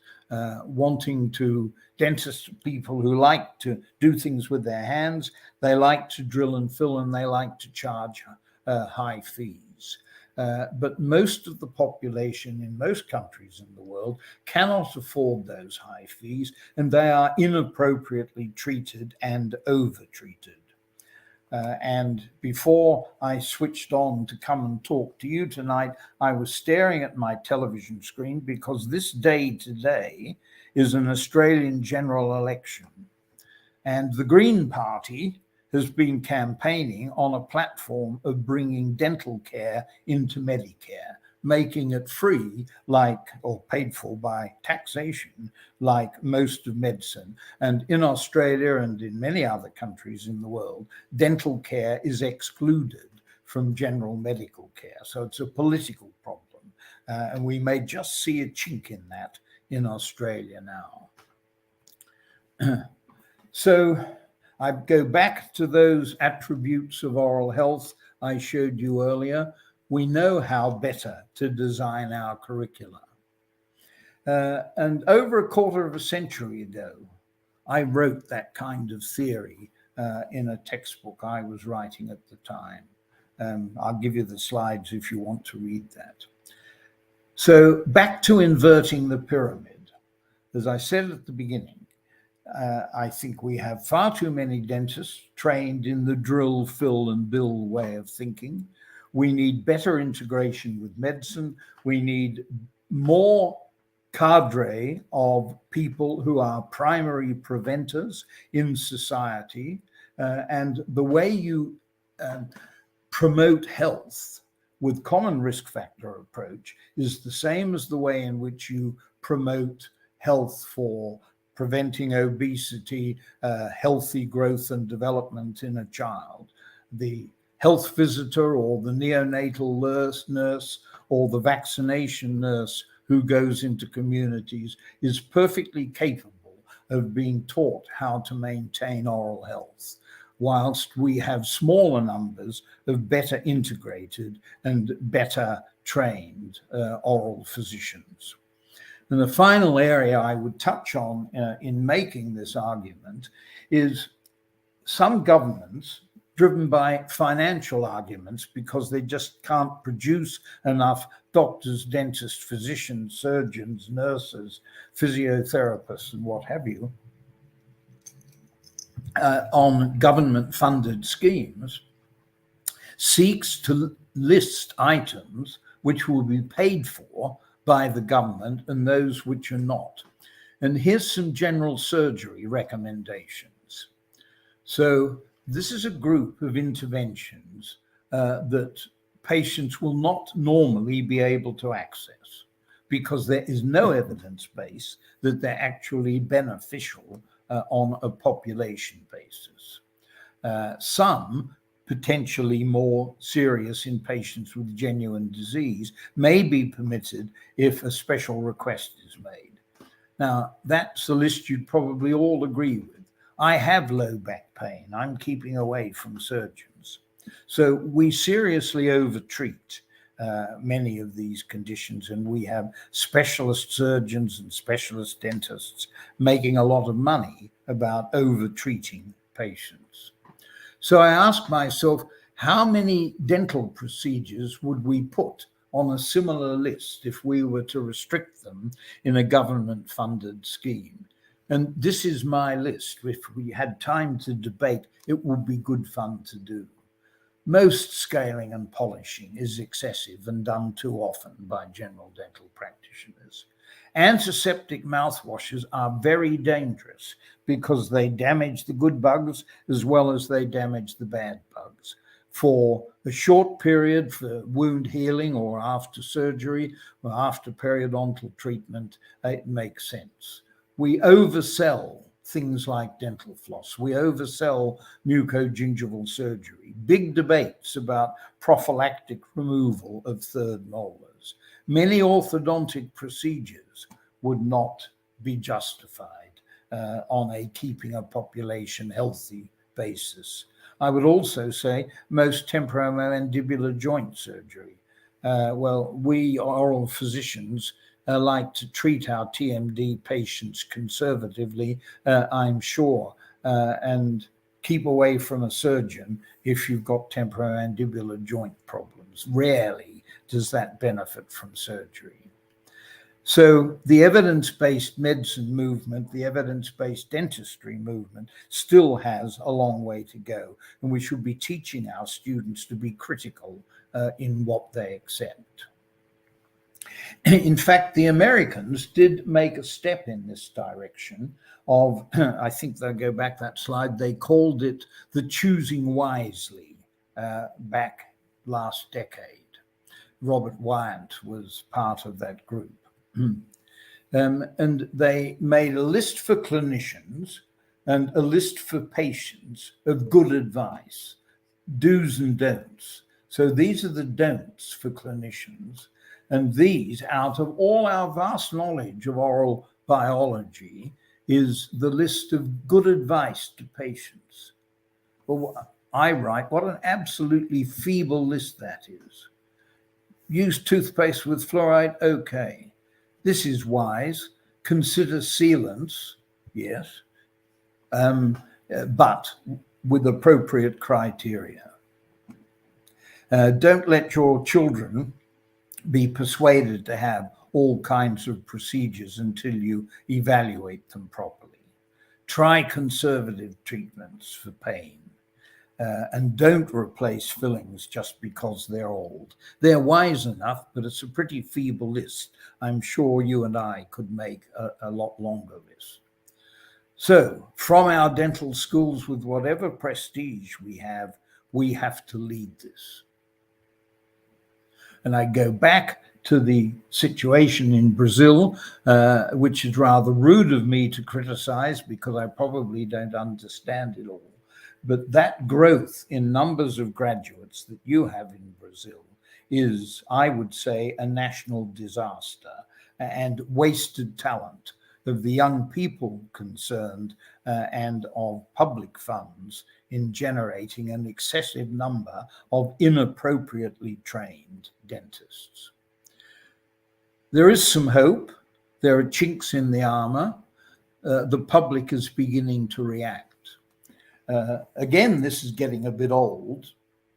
wanting to, dentists, people who like to do things with their hands, they like to drill and fill, and they like to charge high fees. But most of the population in most countries in the world cannot afford those high fees, and they are inappropriately treated and over-treated. And before I switched on to come and talk to you tonight, I was staring at my television screen because this day today is an Australian general election. And the Green Party has been campaigning on a platform of bringing dental care into Medicare, making it free, or paid for by taxation, like most of medicine. And in Australia and in many other countries in the world, dental care is excluded from general medical care. So it's a political problem. And we may just see a chink in that in Australia now. So I go back to those attributes of oral health I showed you earlier. We know how better to design our curricula. And over a quarter of a century ago, I wrote that kind of theory in a textbook I was writing at the time. I'll give you the slides if you want to read that. So back to inverting the pyramid. As I said at the beginning, I think we have far too many dentists trained in the drill, fill, and bill way of thinking. We need better integration with medicine. We need more cadre of people who are primary preventers in society. And the way you promote health with common risk factor approach is the same as the way in which you promote health for preventing obesity, healthy growth and development in a child. The health visitor or the neonatal nurse or the vaccination nurse who goes into communities is perfectly capable of being taught how to maintain oral health, whilst we have smaller numbers of better integrated and better trained oral physicians. And the final area I would touch on in making this argument is some governments, driven by financial arguments because they just can't produce enough doctors, dentists, physicians, surgeons, nurses, physiotherapists, and what have you, on government-funded schemes, seeks to list items which will be paid for by the government and those which are not. And here's some general surgery recommendations. So this is a group of interventions that patients will not normally be able to access because there is no evidence base that they're actually beneficial on a population basis. Some potentially more serious in patients with genuine disease may be permitted if a special request is made. Now, that's the list you'd probably all agree with. I have low back pain. I'm keeping away from surgeons. So we seriously overtreat many of these conditions, and we have specialist surgeons and specialist dentists making a lot of money about overtreating patients. So I asked myself, how many dental procedures would we put on a similar list if we were to restrict them in a government-funded scheme? And this is my list. If we had time to debate, it would be good fun to do. Most scaling and polishing is excessive and done too often by general dental practitioners. Antiseptic mouthwashes are very dangerous because they damage the good bugs as well as they damage the bad bugs. For a short period for wound healing or after surgery or after periodontal treatment, it makes sense. We oversell things like dental floss. We oversell mucogingival surgery. Big debates about prophylactic removal of third molars. Many orthodontic procedures would not be justified on a keeping a population healthy basis. I would also say most temporomandibular joint surgery. Well, we oral physicians like to treat our TMD patients conservatively, I'm sure, and keep away from a surgeon if you've got temporomandibular joint problems. Rarely does that benefit from surgery. So the evidence-based medicine movement, the evidence-based dentistry movement still has a long way to go, and we should be teaching our students to be critical in what they accept. In fact, the Americans did make a step in this direction of, I think they'll go back that slide, they called it the choosing wisely back last decade. Robert Wyant was part of that group. And they made a list for clinicians and a list for patients of good advice, do's and don'ts. So these are the don'ts for clinicians. And these, out of all our vast knowledge of oral biology, is the list of good advice to patients. Well, I write, what an absolutely feeble list that is. Use toothpaste with fluoride, okay. This is wise. Consider sealants, yes, but with appropriate criteria. Don't let your children be persuaded to have all kinds of procedures until you evaluate them properly. Try conservative treatments for pain. And don't replace fillings just because they're old. They're wise enough, but it's a pretty feeble list. I'm sure you and I could make a lot longer list. So from our dental schools, with whatever prestige we have to lead this. And I go back to the situation in Brazil, which is rather rude of me to criticize because I probably don't understand it all. But that growth in numbers of graduates that you have in Brazil is, I would say, a national disaster and wasted talent of the young people concerned and of public funds in generating an excessive number of inappropriately trained dentists. There is some hope. There are chinks in the armor. The public is beginning to react. Again, this is getting a bit old,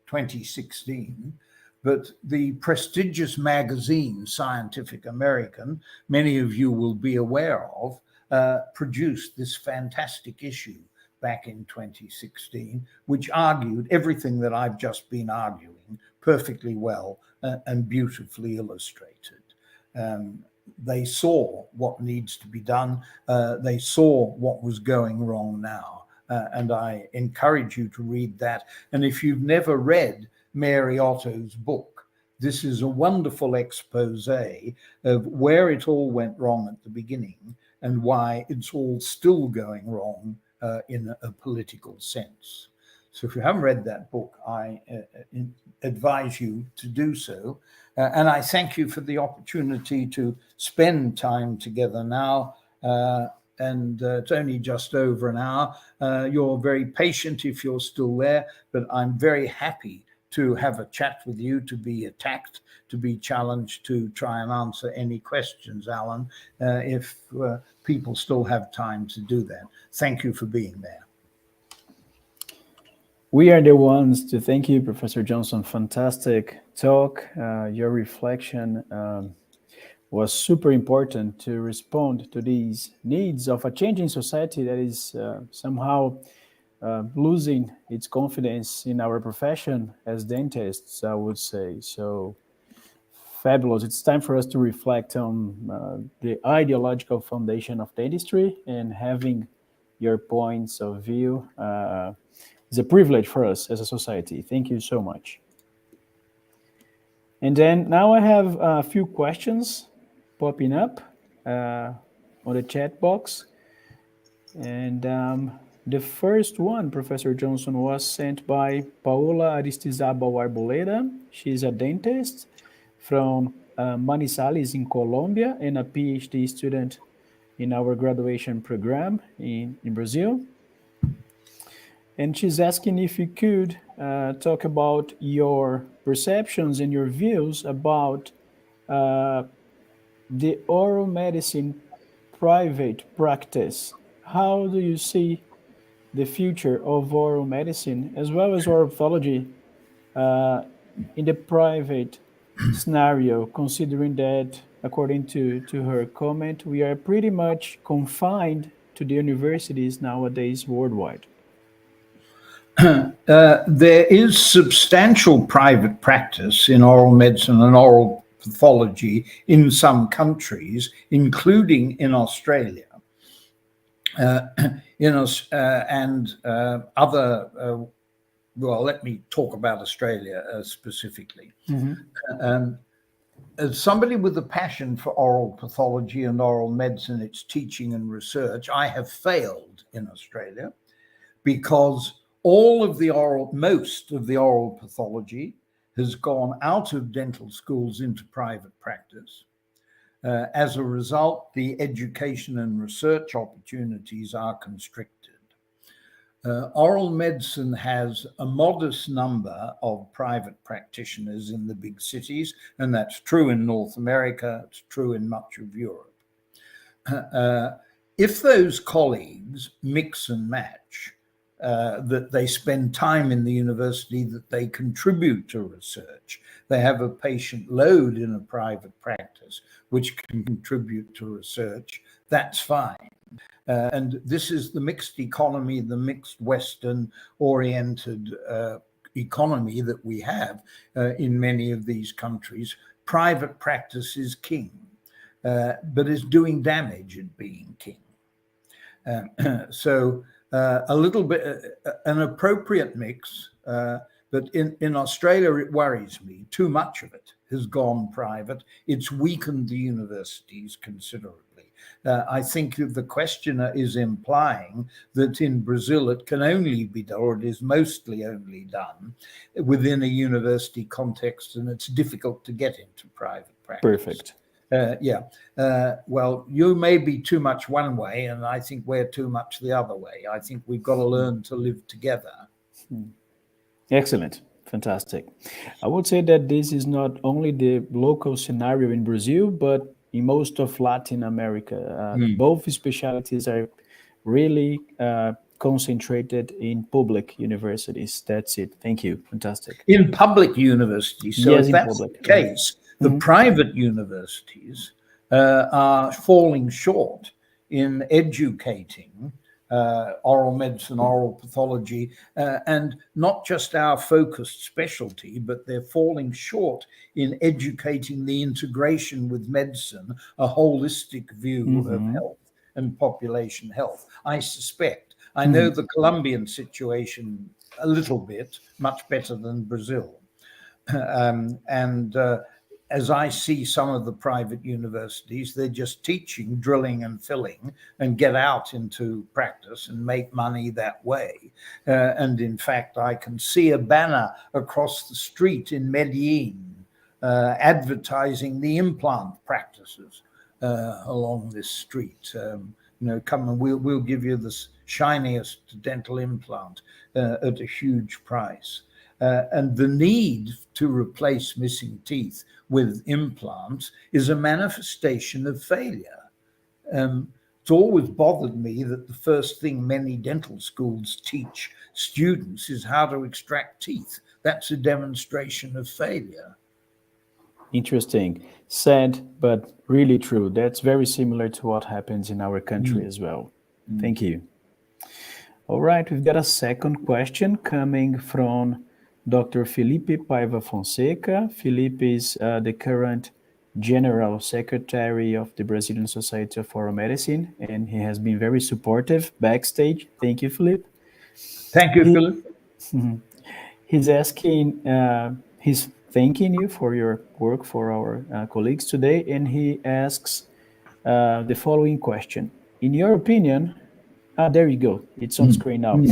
2016, but the prestigious magazine, Scientific American, many of you will be aware of, produced this fantastic issue back in 2016, which argued everything that I've just been arguing perfectly well and beautifully illustrated. They saw what needs to be done. They saw what was going wrong now. And I encourage you to read that. And if you've never read Mary Otto's book, this is a wonderful expose of where it all went wrong at the beginning and why it's all still going wrong in a political sense. So if you haven't read that book, I advise you to do so. And I thank you for the opportunity to spend time together now. And it's only just over an hour. You're very patient if you're still there, but I'm very happy to have a chat with you, to be attacked, to be challenged, to try and answer any questions, Alan, if people still have time to do that. Thank you for being there. We are the ones to thank you, Professor Johnson. Fantastic talk. Your reflection was super important to respond to these needs of a changing society that is somehow losing its confidence in our profession as dentists, I would say. So fabulous. It's time for us to reflect on the ideological foundation of dentistry, and having your points of view is a privilege for us as a society. Thank you so much. And then now I have a few questions popping up on the chat box. And the first one, Professor Johnson, was sent by Paola Aristizabal Arboleda. She's a dentist from Manizales in Colombia and a PhD student in our graduation program in Brazil. And she's asking if you could talk about your perceptions and your views about the oral medicine private practice. How do you see the future of oral medicine as well as oral pathology in the private scenario, considering that, according to her comment, we are pretty much confined to the universities nowadays worldwide? There is substantial private practice in oral medicine and oral pathology in some countries, including in Australia. And other, well, let me talk about Australia specifically. As somebody with a passion for oral pathology and oral medicine, its teaching and research, I have failed in Australia because most of the oral pathology has gone out of dental schools into private practice. As a result, the education and research opportunities are constricted. Oral medicine has a modest number of private practitioners in the big cities, and that's true in North America, it's true in much of Europe. If those colleagues mix and match, that they spend time in the university, that they contribute to research, they have a patient load in a private practice which can contribute to research, that's fine. And this is the mixed economy, the mixed Western-oriented economy that we have in many of these countries. Private practice is king, but is doing damage at being king. So a little bit, an appropriate mix, but in Australia it worries me. Too much of it has gone private. It's weakened the universities considerably. I think the questioner is implying that in Brazil it can only be done, or it is mostly only done, within a university context, and it's difficult to get into private practice. Perfect. Well, you may be too much one way, and I think we're too much the other way. I think we've got to learn to live together. Excellent. Fantastic. I would say that this is not only the local scenario in Brazil, but in most of Latin America. Both specialties are really concentrated in public universities. That's it. Thank you. Fantastic. In public universities. So yes, if in that's public, the case, the private universities are falling short in educating oral medicine, oral pathology, and not just our focused specialty, but they're falling short in educating the integration with medicine, a holistic view of health and population health. I suspect, I know the Colombian situation a little bit, much better than Brazil. As I see some of the private universities, they're just teaching, drilling and filling, and get out into practice and make money that way. And in fact, I can see a banner across the street in Medellin advertising the implant practices along this street. Come and we'll give you the shiniest dental implant at a huge price. And the need to replace missing teeth with implants is a manifestation of failure. It's always bothered me that the first thing many dental schools teach students is how to extract teeth. That's a demonstration of failure. Interesting. Sad, but really true. That's very similar to what happens in our country as well. Thank you. All right, we've got a second question coming from Dr. Felipe Paiva Fonseca. Felipe is the current General Secretary of the Brazilian Society of Oral Medicine, and he has been very supportive backstage. Thank you, Felipe. Thank you, Philip. He's asking, he's thanking you for your work for our colleagues today, and he asks the following question. In your opinion, there you go. It's on screen now.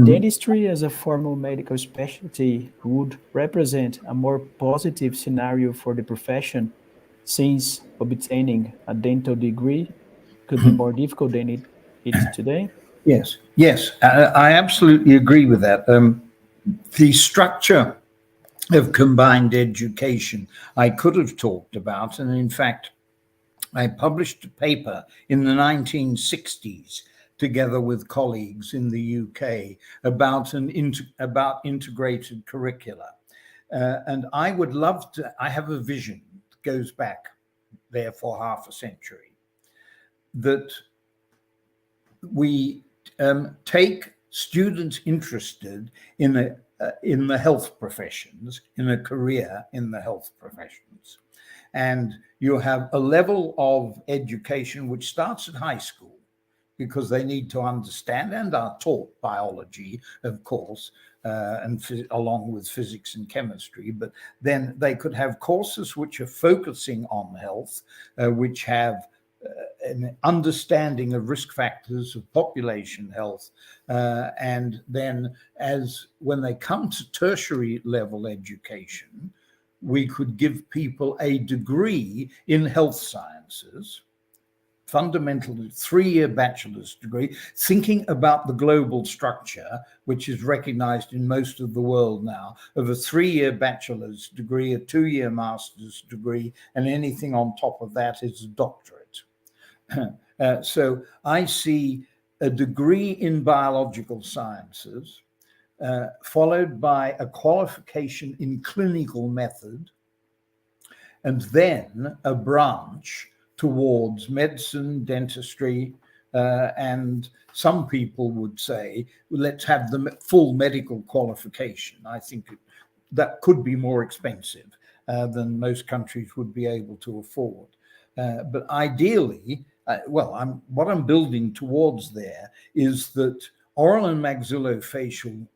Dentistry as a formal medical specialty would represent a more positive scenario for the profession, since obtaining a dental degree could be more difficult than it is today? Yes, I absolutely agree with that. The structure of combined education I could have talked about. And in fact, I published a paper in the 1960s together with colleagues in the UK about about integrated curricula. And I would love to, I have a vision that goes back there for half a century, that we take students interested in the health professions, in a career in the health professions. And you have a level of education which starts at high school, because they need to understand and are taught biology, of course, and along with physics and chemistry. But then they could have courses which are focusing on health, which have an understanding of risk factors of population health, and then when they come to tertiary level education, we could give people a degree in health sciences, fundamentally 3-year bachelor's degree, thinking about the global structure, which is recognized in most of the world now, of a 3-year bachelor's degree, a 2-year master's degree, and anything on top of that is a doctorate. So I see a degree in biological sciences, followed by a qualification in clinical method, and then a branch towards medicine, dentistry, and some people would say, well, let's have the full medical qualification. I think that could be more expensive than most countries would be able to afford. But ideally, what I'm building towards there is that oral and maxillofacial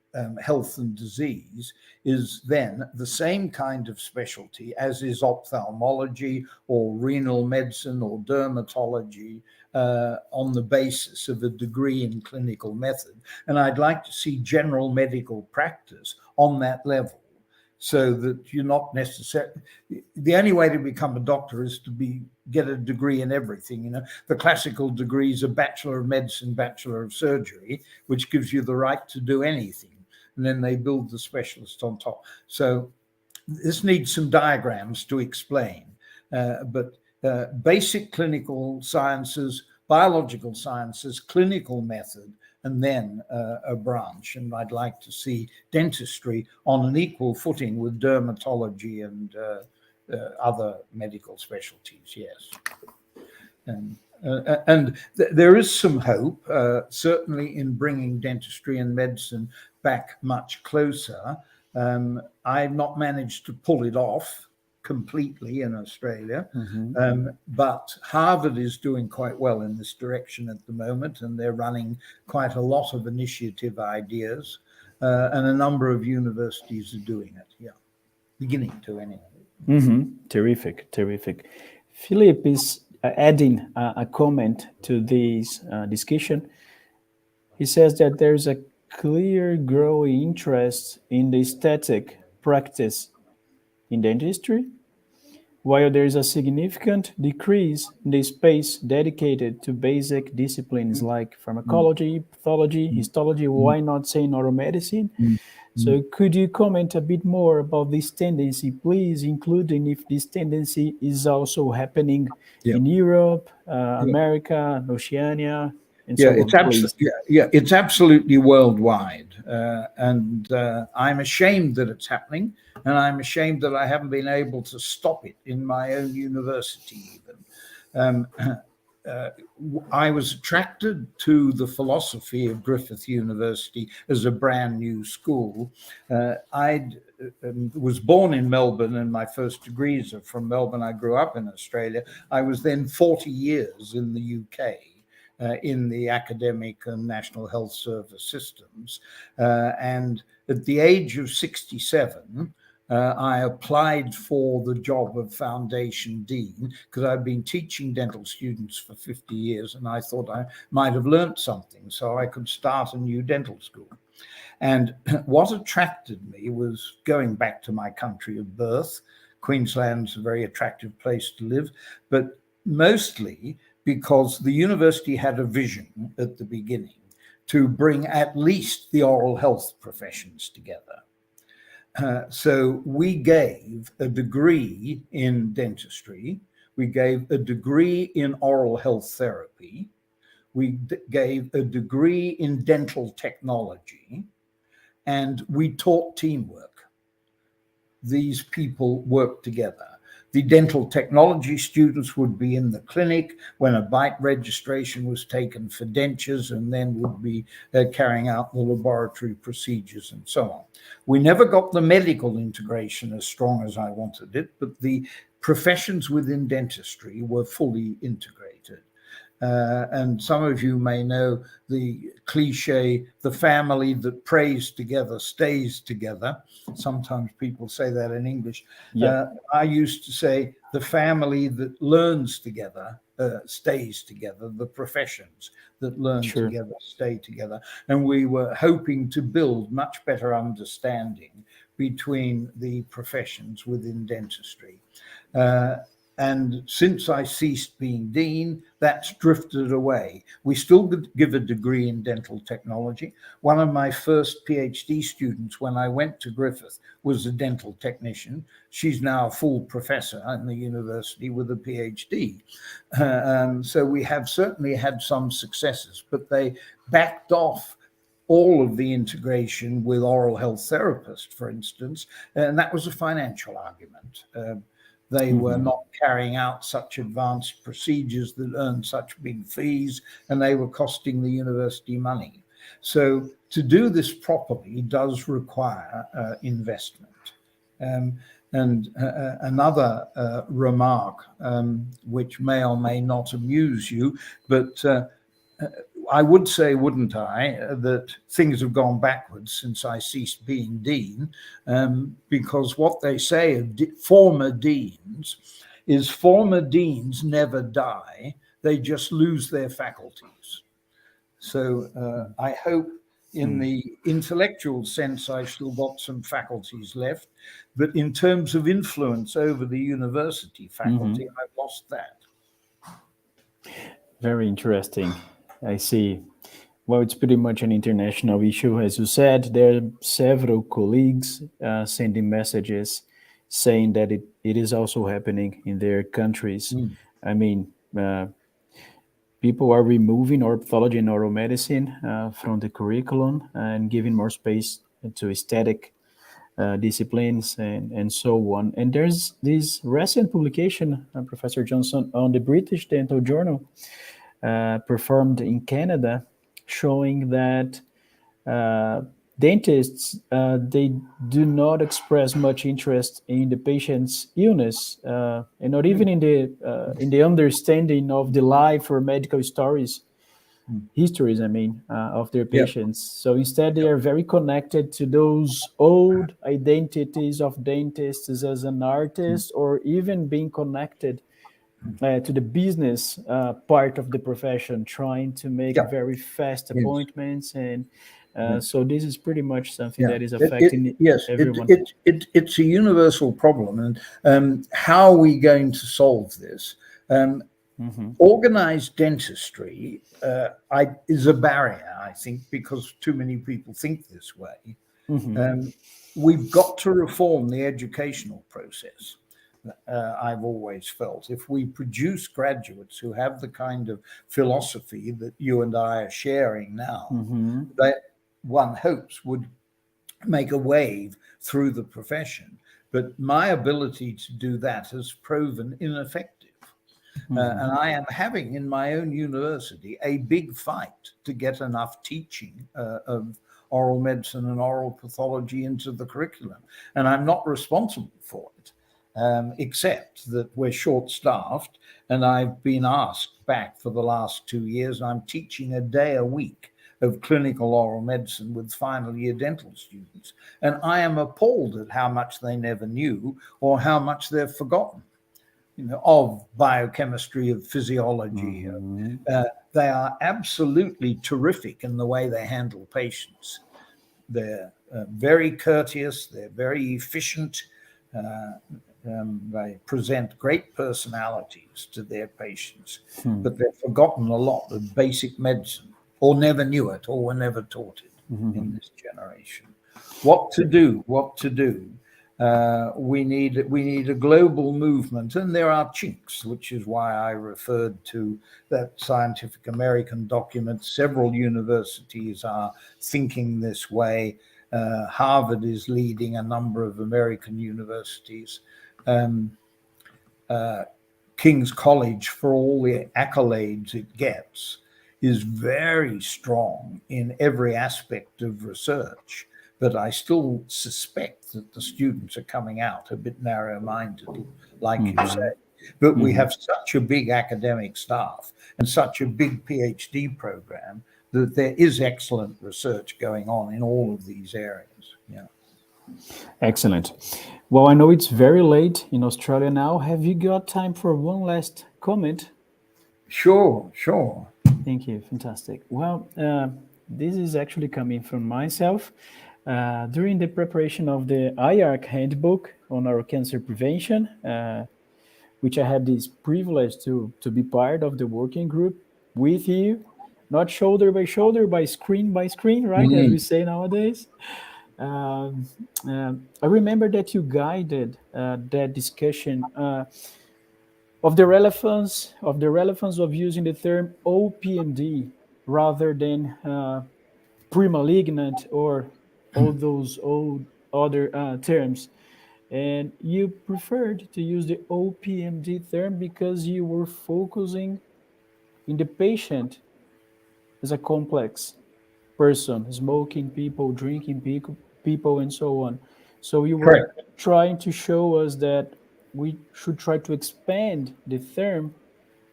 health and disease is then the same kind of specialty as is ophthalmology or renal medicine or dermatology, on the basis of a degree in clinical method. And I'd like to see general medical practice on that level, so that you're not necessarily, the only way to become a doctor is to get a degree in everything. You know, the classical degrees are Bachelor of Medicine, Bachelor of Surgery, which gives you the right to do anything. And then they build the specialist on top. So this needs some diagrams to explain, but basic clinical sciences, biological sciences, clinical method, and then a branch. And I'd like to see dentistry on an equal footing with dermatology and other medical specialties, yes. And there is some hope, certainly in bringing dentistry and medicine back much closer. I've not managed to pull it off completely in Australia, but Harvard is doing quite well in this direction at the moment, and they're running quite a lot of initiative ideas, and a number of universities are doing it, beginning to anyway. Terrific. Philip is adding a comment to this discussion. He says that there's a clear growing interest in the aesthetic practice in dentistry, while there is a significant decrease in the space dedicated to basic disciplines like pharmacology, pathology, histology, why not say neuromedicine? So could you comment a bit more about this tendency, please, including if this tendency is also happening in Europe, America, Oceania, and so on, please? It's absolutely worldwide. And I'm ashamed that it's happening, and I'm ashamed that I haven't been able to stop it in my own university even. I was attracted to the philosophy of Griffith University as a brand new school. I was born in Melbourne, and my first degrees are from Melbourne. I grew up in Australia. I was then 40 years in the UK. In the academic and National Health Service systems. And at the age of 67, I applied for the job of Foundation Dean, because I'd been teaching dental students for 50 years, and I thought I might have learnt something so I could start a new dental school. And what attracted me was going back to my country of birth. Queensland's a very attractive place to live, but mostly because the university had a vision at the beginning to bring at least the oral health professions together. So we gave a degree in dentistry, we gave a degree in oral health therapy, we gave a degree in dental technology, and we taught teamwork. These people worked together. The dental technology students would be in the clinic when a bite registration was taken for dentures, and then would be carrying out the laboratory procedures and so on. We never got the medical integration as strong as I wanted it, but the professions within dentistry were fully integrated. And some of you may know the cliche, the family that prays together stays together. Sometimes people say that in English. I used to say the family that learns together stays together, the professions that learn together stay together. And we were hoping to build much better understanding between the professions within dentistry. And since I ceased being dean, that's drifted away. We still give a degree in dental technology. One of my first PhD students when I went to Griffith was a dental technician. She's now a full professor in the university with a PhD. So we have certainly had some successes, but they backed off all of the integration with oral health therapists, for instance, and that was a financial argument. They were not carrying out such advanced procedures that earned such big fees, and they were costing the university money. So to do this properly does require investment. Another remark, which may or may not amuse you, but I would say, wouldn't I, that things have gone backwards since I ceased being dean, because what they say of former deans is former deans never die, they just lose their faculties. So I hope in the intellectual sense I've still got some faculties left, but in terms of influence over the university faculty, I've lost that. Very interesting. I see. Well, it's pretty much an international issue. As you said, there are several colleagues sending messages saying that it is also happening in their countries. I mean, people are removing pathology and oral medicine from the curriculum and giving more space to aesthetic disciplines and so on. And there's this recent publication, Professor Johnson, on the British Dental Journal, performed in Canada, showing that dentists they do not express much interest in the patient's illness, and not even in the understanding of the life or medical histories. I mean, of their patients. So instead, they are very connected to those old identities of dentists as an artist, or even being connected to the business part of the profession, trying to make very fast appointments. And so this is pretty much something that is affecting everyone. It's a universal problem. And how are we going to solve this? Organized dentistry is a barrier, I think, because too many people think this way. We've got to reform the educational process. I've always felt if we produce graduates who have the kind of philosophy that you and I are sharing now, that one hopes would make a wave through the profession. But my ability to do that has proven ineffective. And I am having in my own university a big fight to get enough teaching of oral medicine and oral pathology into the curriculum. And I'm not responsible for it. Except that we're short-staffed, and I've been asked back for the last 2 years. I'm teaching a day a week of clinical oral medicine with final year dental students, and I am appalled at how much they never knew or how much they've forgotten, of biochemistry, of physiology. They are absolutely terrific in the way they handle patients. They're very courteous, they're very efficient. They present great personalities to their patients, but they've forgotten a lot of basic medicine, or never knew it, or were never taught it in this generation. What to do? What to do? We need a global movement, and there are chinks, which is why I referred to that Scientific American document. Several universities are thinking this way. Harvard is leading a number of American universities. King's College, for all the accolades it gets, is very strong in every aspect of research. But I still suspect that the students are coming out a bit narrow-minded, like you say. But we have such a big academic staff and such a big PhD program that there is excellent research going on in all of these areas. Yeah. Excellent. Well, I know it's very late in Australia now. Have you got time for one last comment? Sure, sure. Thank you. Fantastic. Well, this is actually coming from myself. During the preparation of the IARC handbook on our cancer prevention, which I had this privilege to be part of the working group with you, not shoulder by shoulder, by screen, right? As we say nowadays. I remember that you guided that discussion of the relevance of using the term OPMD rather than pre-malignant or all those old other terms. And you preferred to use the OPMD term because you were focusing in the patient as a complex person, smoking people, drinking people, and so on. So you were Correct. trying to show us that we should try to expand the term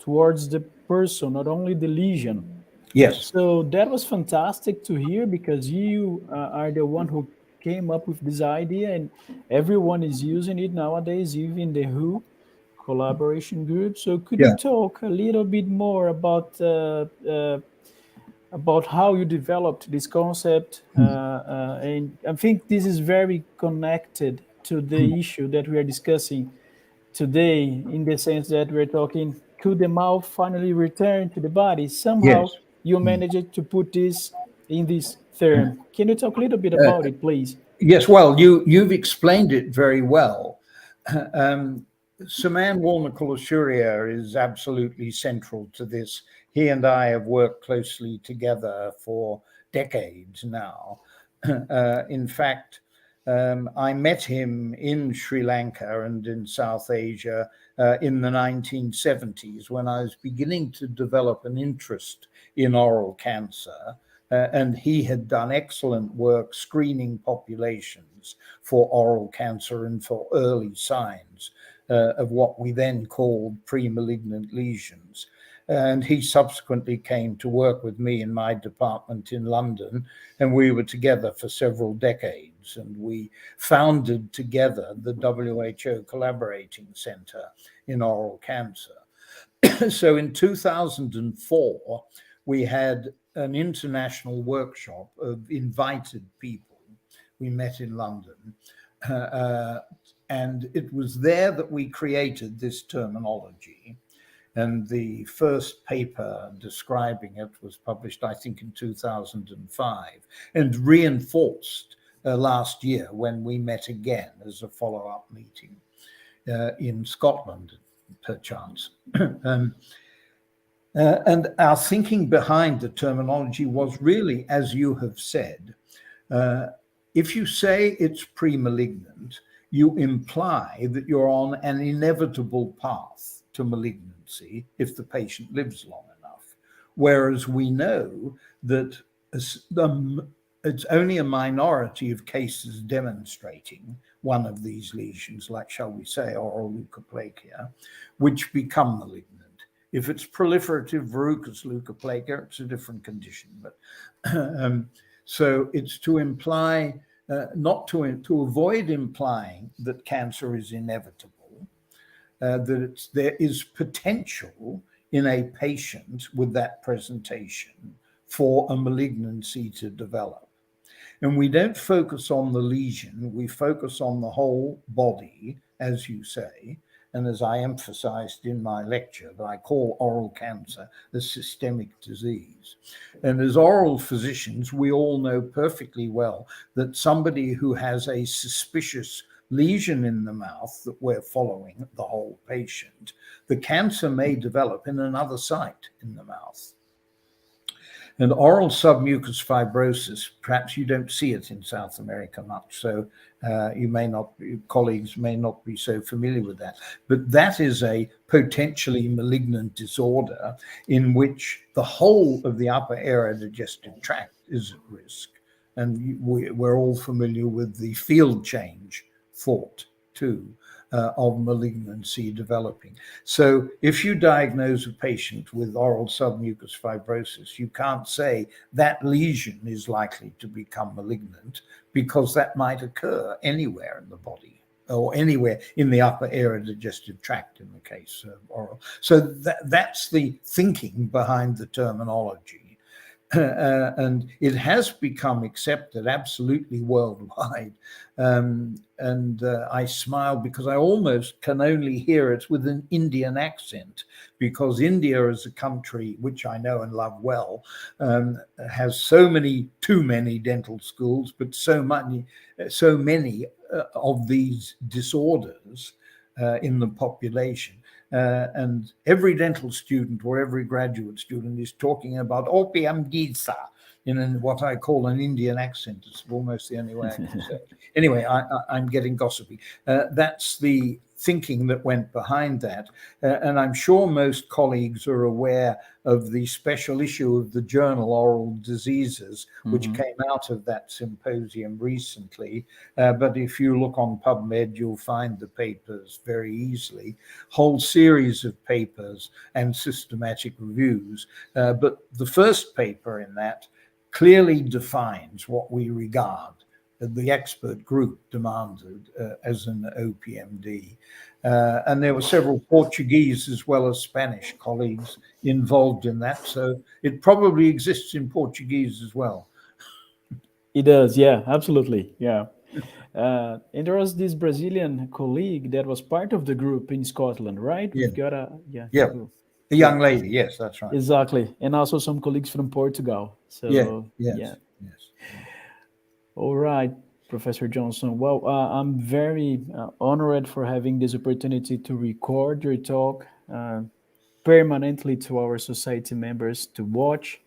towards the person, not only the lesion. Yes. So that was fantastic to hear because you are the one who came up with this idea, and everyone is using it nowadays, even the WHO collaboration group. So could you Yeah. talk a little bit more about how you developed this concept? And I think this is very connected to the issue that we are discussing today, in the sense that we're talking, could the mouth finally return to the body? Yes. Somehow you managed to put this in this term. Can you talk a little bit about it, please? Yes, well, you've explained it very well. Saman Walnakulasuriya is absolutely central to this. He and I have worked closely together for decades now. In fact, I met him in Sri Lanka and in South Asia in the 1970s when I was beginning to develop an interest in oral cancer. And he had done excellent work screening populations for oral cancer and for early signs of what we then called pre-malignant lesions. And he subsequently came to work with me in my department in London, and we were together for several decades. And we founded together the WHO Collaborating Center in Oral Cancer. So in 2004, we had an international workshop of invited people. We met in London. And it was there that we created this terminology. And the first paper describing it was published, I think, in 2005 and reinforced last year when we met again as a follow-up meeting in Scotland, perchance. And our thinking behind the terminology was really, as you have said, if you say it's pre-malignant, you imply that you're on an inevitable path to malignancy if the patient lives long enough. Whereas we know that it's only a minority of cases demonstrating one of these lesions, like, shall we say, oral leukoplakia, which become malignant. If it's proliferative verrucous leukoplakia, it's a different condition. But so it's to imply, not to avoid implying that cancer is inevitable, that there is potential in a patient with that presentation for a malignancy to develop. And we don't focus on the lesion, we focus on the whole body, as you say, and as I emphasized in my lecture, that I call oral cancer a systemic disease. And as oral physicians, we all know perfectly well that somebody who has a suspicious lesion in the mouth that we're following the whole patient, the cancer may develop in another site in the mouth. And oral submucous fibrosis, perhaps you don't see it in South America much, so colleagues may not be so familiar with that. But that is a potentially malignant disorder in which the whole of the upper aerodigestive tract is at risk. And we're all familiar with the field change thought too. Of malignancy developing. So if you diagnose a patient with oral submucous fibrosis, you can't say that lesion is likely to become malignant, because that might occur anywhere in the body or anywhere in the upper aerodigestive tract in the case of oral. So that's the thinking behind the terminology. And it has become accepted absolutely worldwide. And I smile because I almost can only hear it with an Indian accent, because India as a country, which I know and love well, has too many dental schools, but so many of these disorders in the population. And every dental student or every graduate student is talking about opium gisa in what I call an Indian accent. It's almost the only way I can say it. Anyway, I'm getting gossipy. That's the thinking that went behind that. And I'm sure most colleagues are aware of the special issue of the journal Oral Diseases, which came out of that symposium recently. But if you look on PubMed, you'll find the papers very easily, whole series of papers and systematic reviews. But the first paper in that clearly defines what we regard, the expert group demanded, as an OPMD. And there were several Portuguese as well as Spanish colleagues involved in that. So it probably exists in Portuguese as well. It does, yeah, absolutely, yeah. And there was this Brazilian colleague that was part of the group in Scotland, right? Yeah. We've got a young lady, yes, that's right. Exactly. And also some colleagues from Portugal. So, yes. All right, Professor Johnson. Well, I'm very honored for having this opportunity to record your talk permanently to our society members to watch.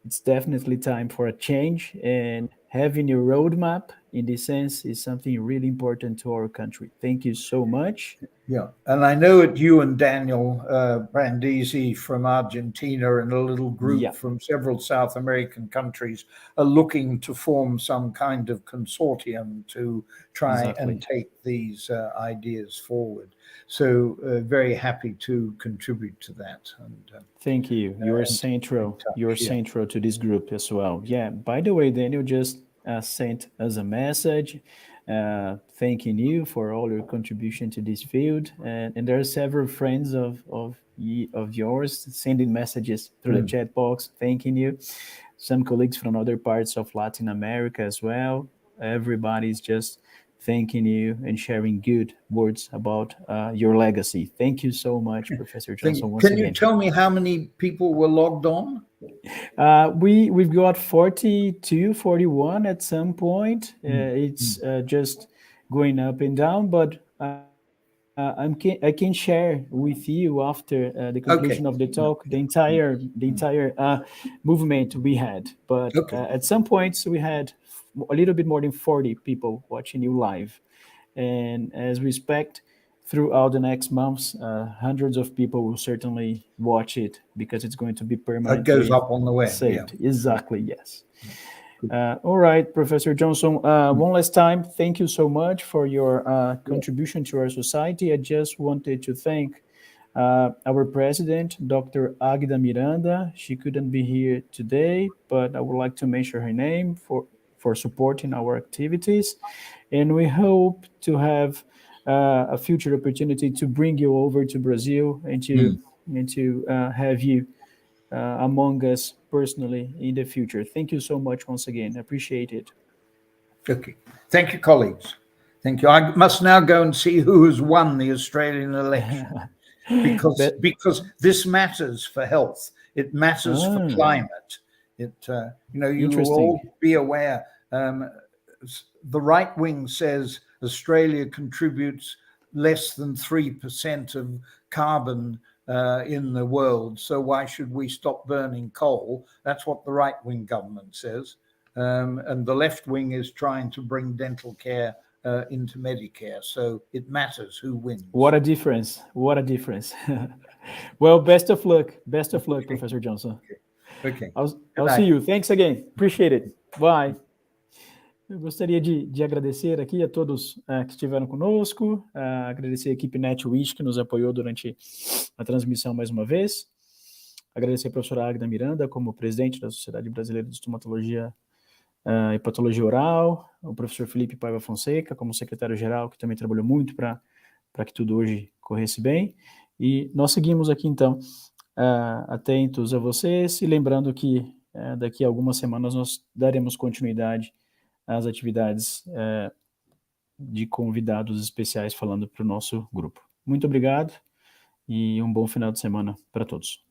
It's definitely time for a change, and having a roadmap in this sense is something really important to our country. Thank you so much. Yeah, and I know that you and Daniel Brandisi from Argentina and a little group from several South American countries are looking to form some kind of consortium to try and take these ideas forward. So very happy to contribute to that. And thank you. You're central. You're central to this group as well. Yeah. By the way, Daniel just sent us a message thanking you for all your contribution to this field. And there are several friends of yours sending messages through the chat box, thanking you. Some colleagues from other parts of Latin America as well. Everybody's just thanking you and sharing good words about your legacy. Thank you so much, Professor Johnson. Can you tell me how many people were logged on? We've got 42, 41 at some point. It's just going up and down, but I can share with you after the conclusion of the talk the entire movement we had. But at some points we had a little bit more than 40 people watching you live, and as we expect, throughout the next months, hundreds of people will certainly watch it because it's going to be permanently it goes up on the web. Saved. Yeah. Exactly. Yes. All right, Professor Johnson. One last time, thank you so much for your contribution to our society. I just wanted to thank our president, Dr. Agda Miranda. She couldn't be here today, but I would like to mention her name for supporting our activities. And we hope to have a future opportunity to bring you over to Brazil and to have you among us personally in the future. Thank you so much once again. I appreciate it. Okay. Thank you, colleagues. Thank you. I must now go and see who has won the Australian election because this matters for health. It matters for climate. You will all be aware. The right wing says Australia contributes less than 3% of carbon in the world. So why should we stop burning coal? That's what the right wing government says. And the left wing is trying to bring dental care into Medicare. So it matters who wins. What a difference. What a difference. Well, best of luck. Best of luck, Professor Johnson. Okay. I'll see you. Thanks again. Appreciate it. Bye. Eu gostaria de agradecer aqui a todos que estiveram conosco, agradecer a equipe NetWish que nos apoiou durante a transmissão mais uma vez, agradecer a professora Agda Miranda como presidente da Sociedade Brasileira de Estomatologia e Patologia Oral, o professor Felipe Paiva Fonseca como secretário-geral, que também trabalhou muito para que tudo hoje corresse bem, e nós seguimos aqui então atentos a vocês, e lembrando que daqui a algumas semanas nós daremos continuidade às atividades de convidados especiais falando para o nosso grupo. Muito obrigado e um bom final de semana para todos.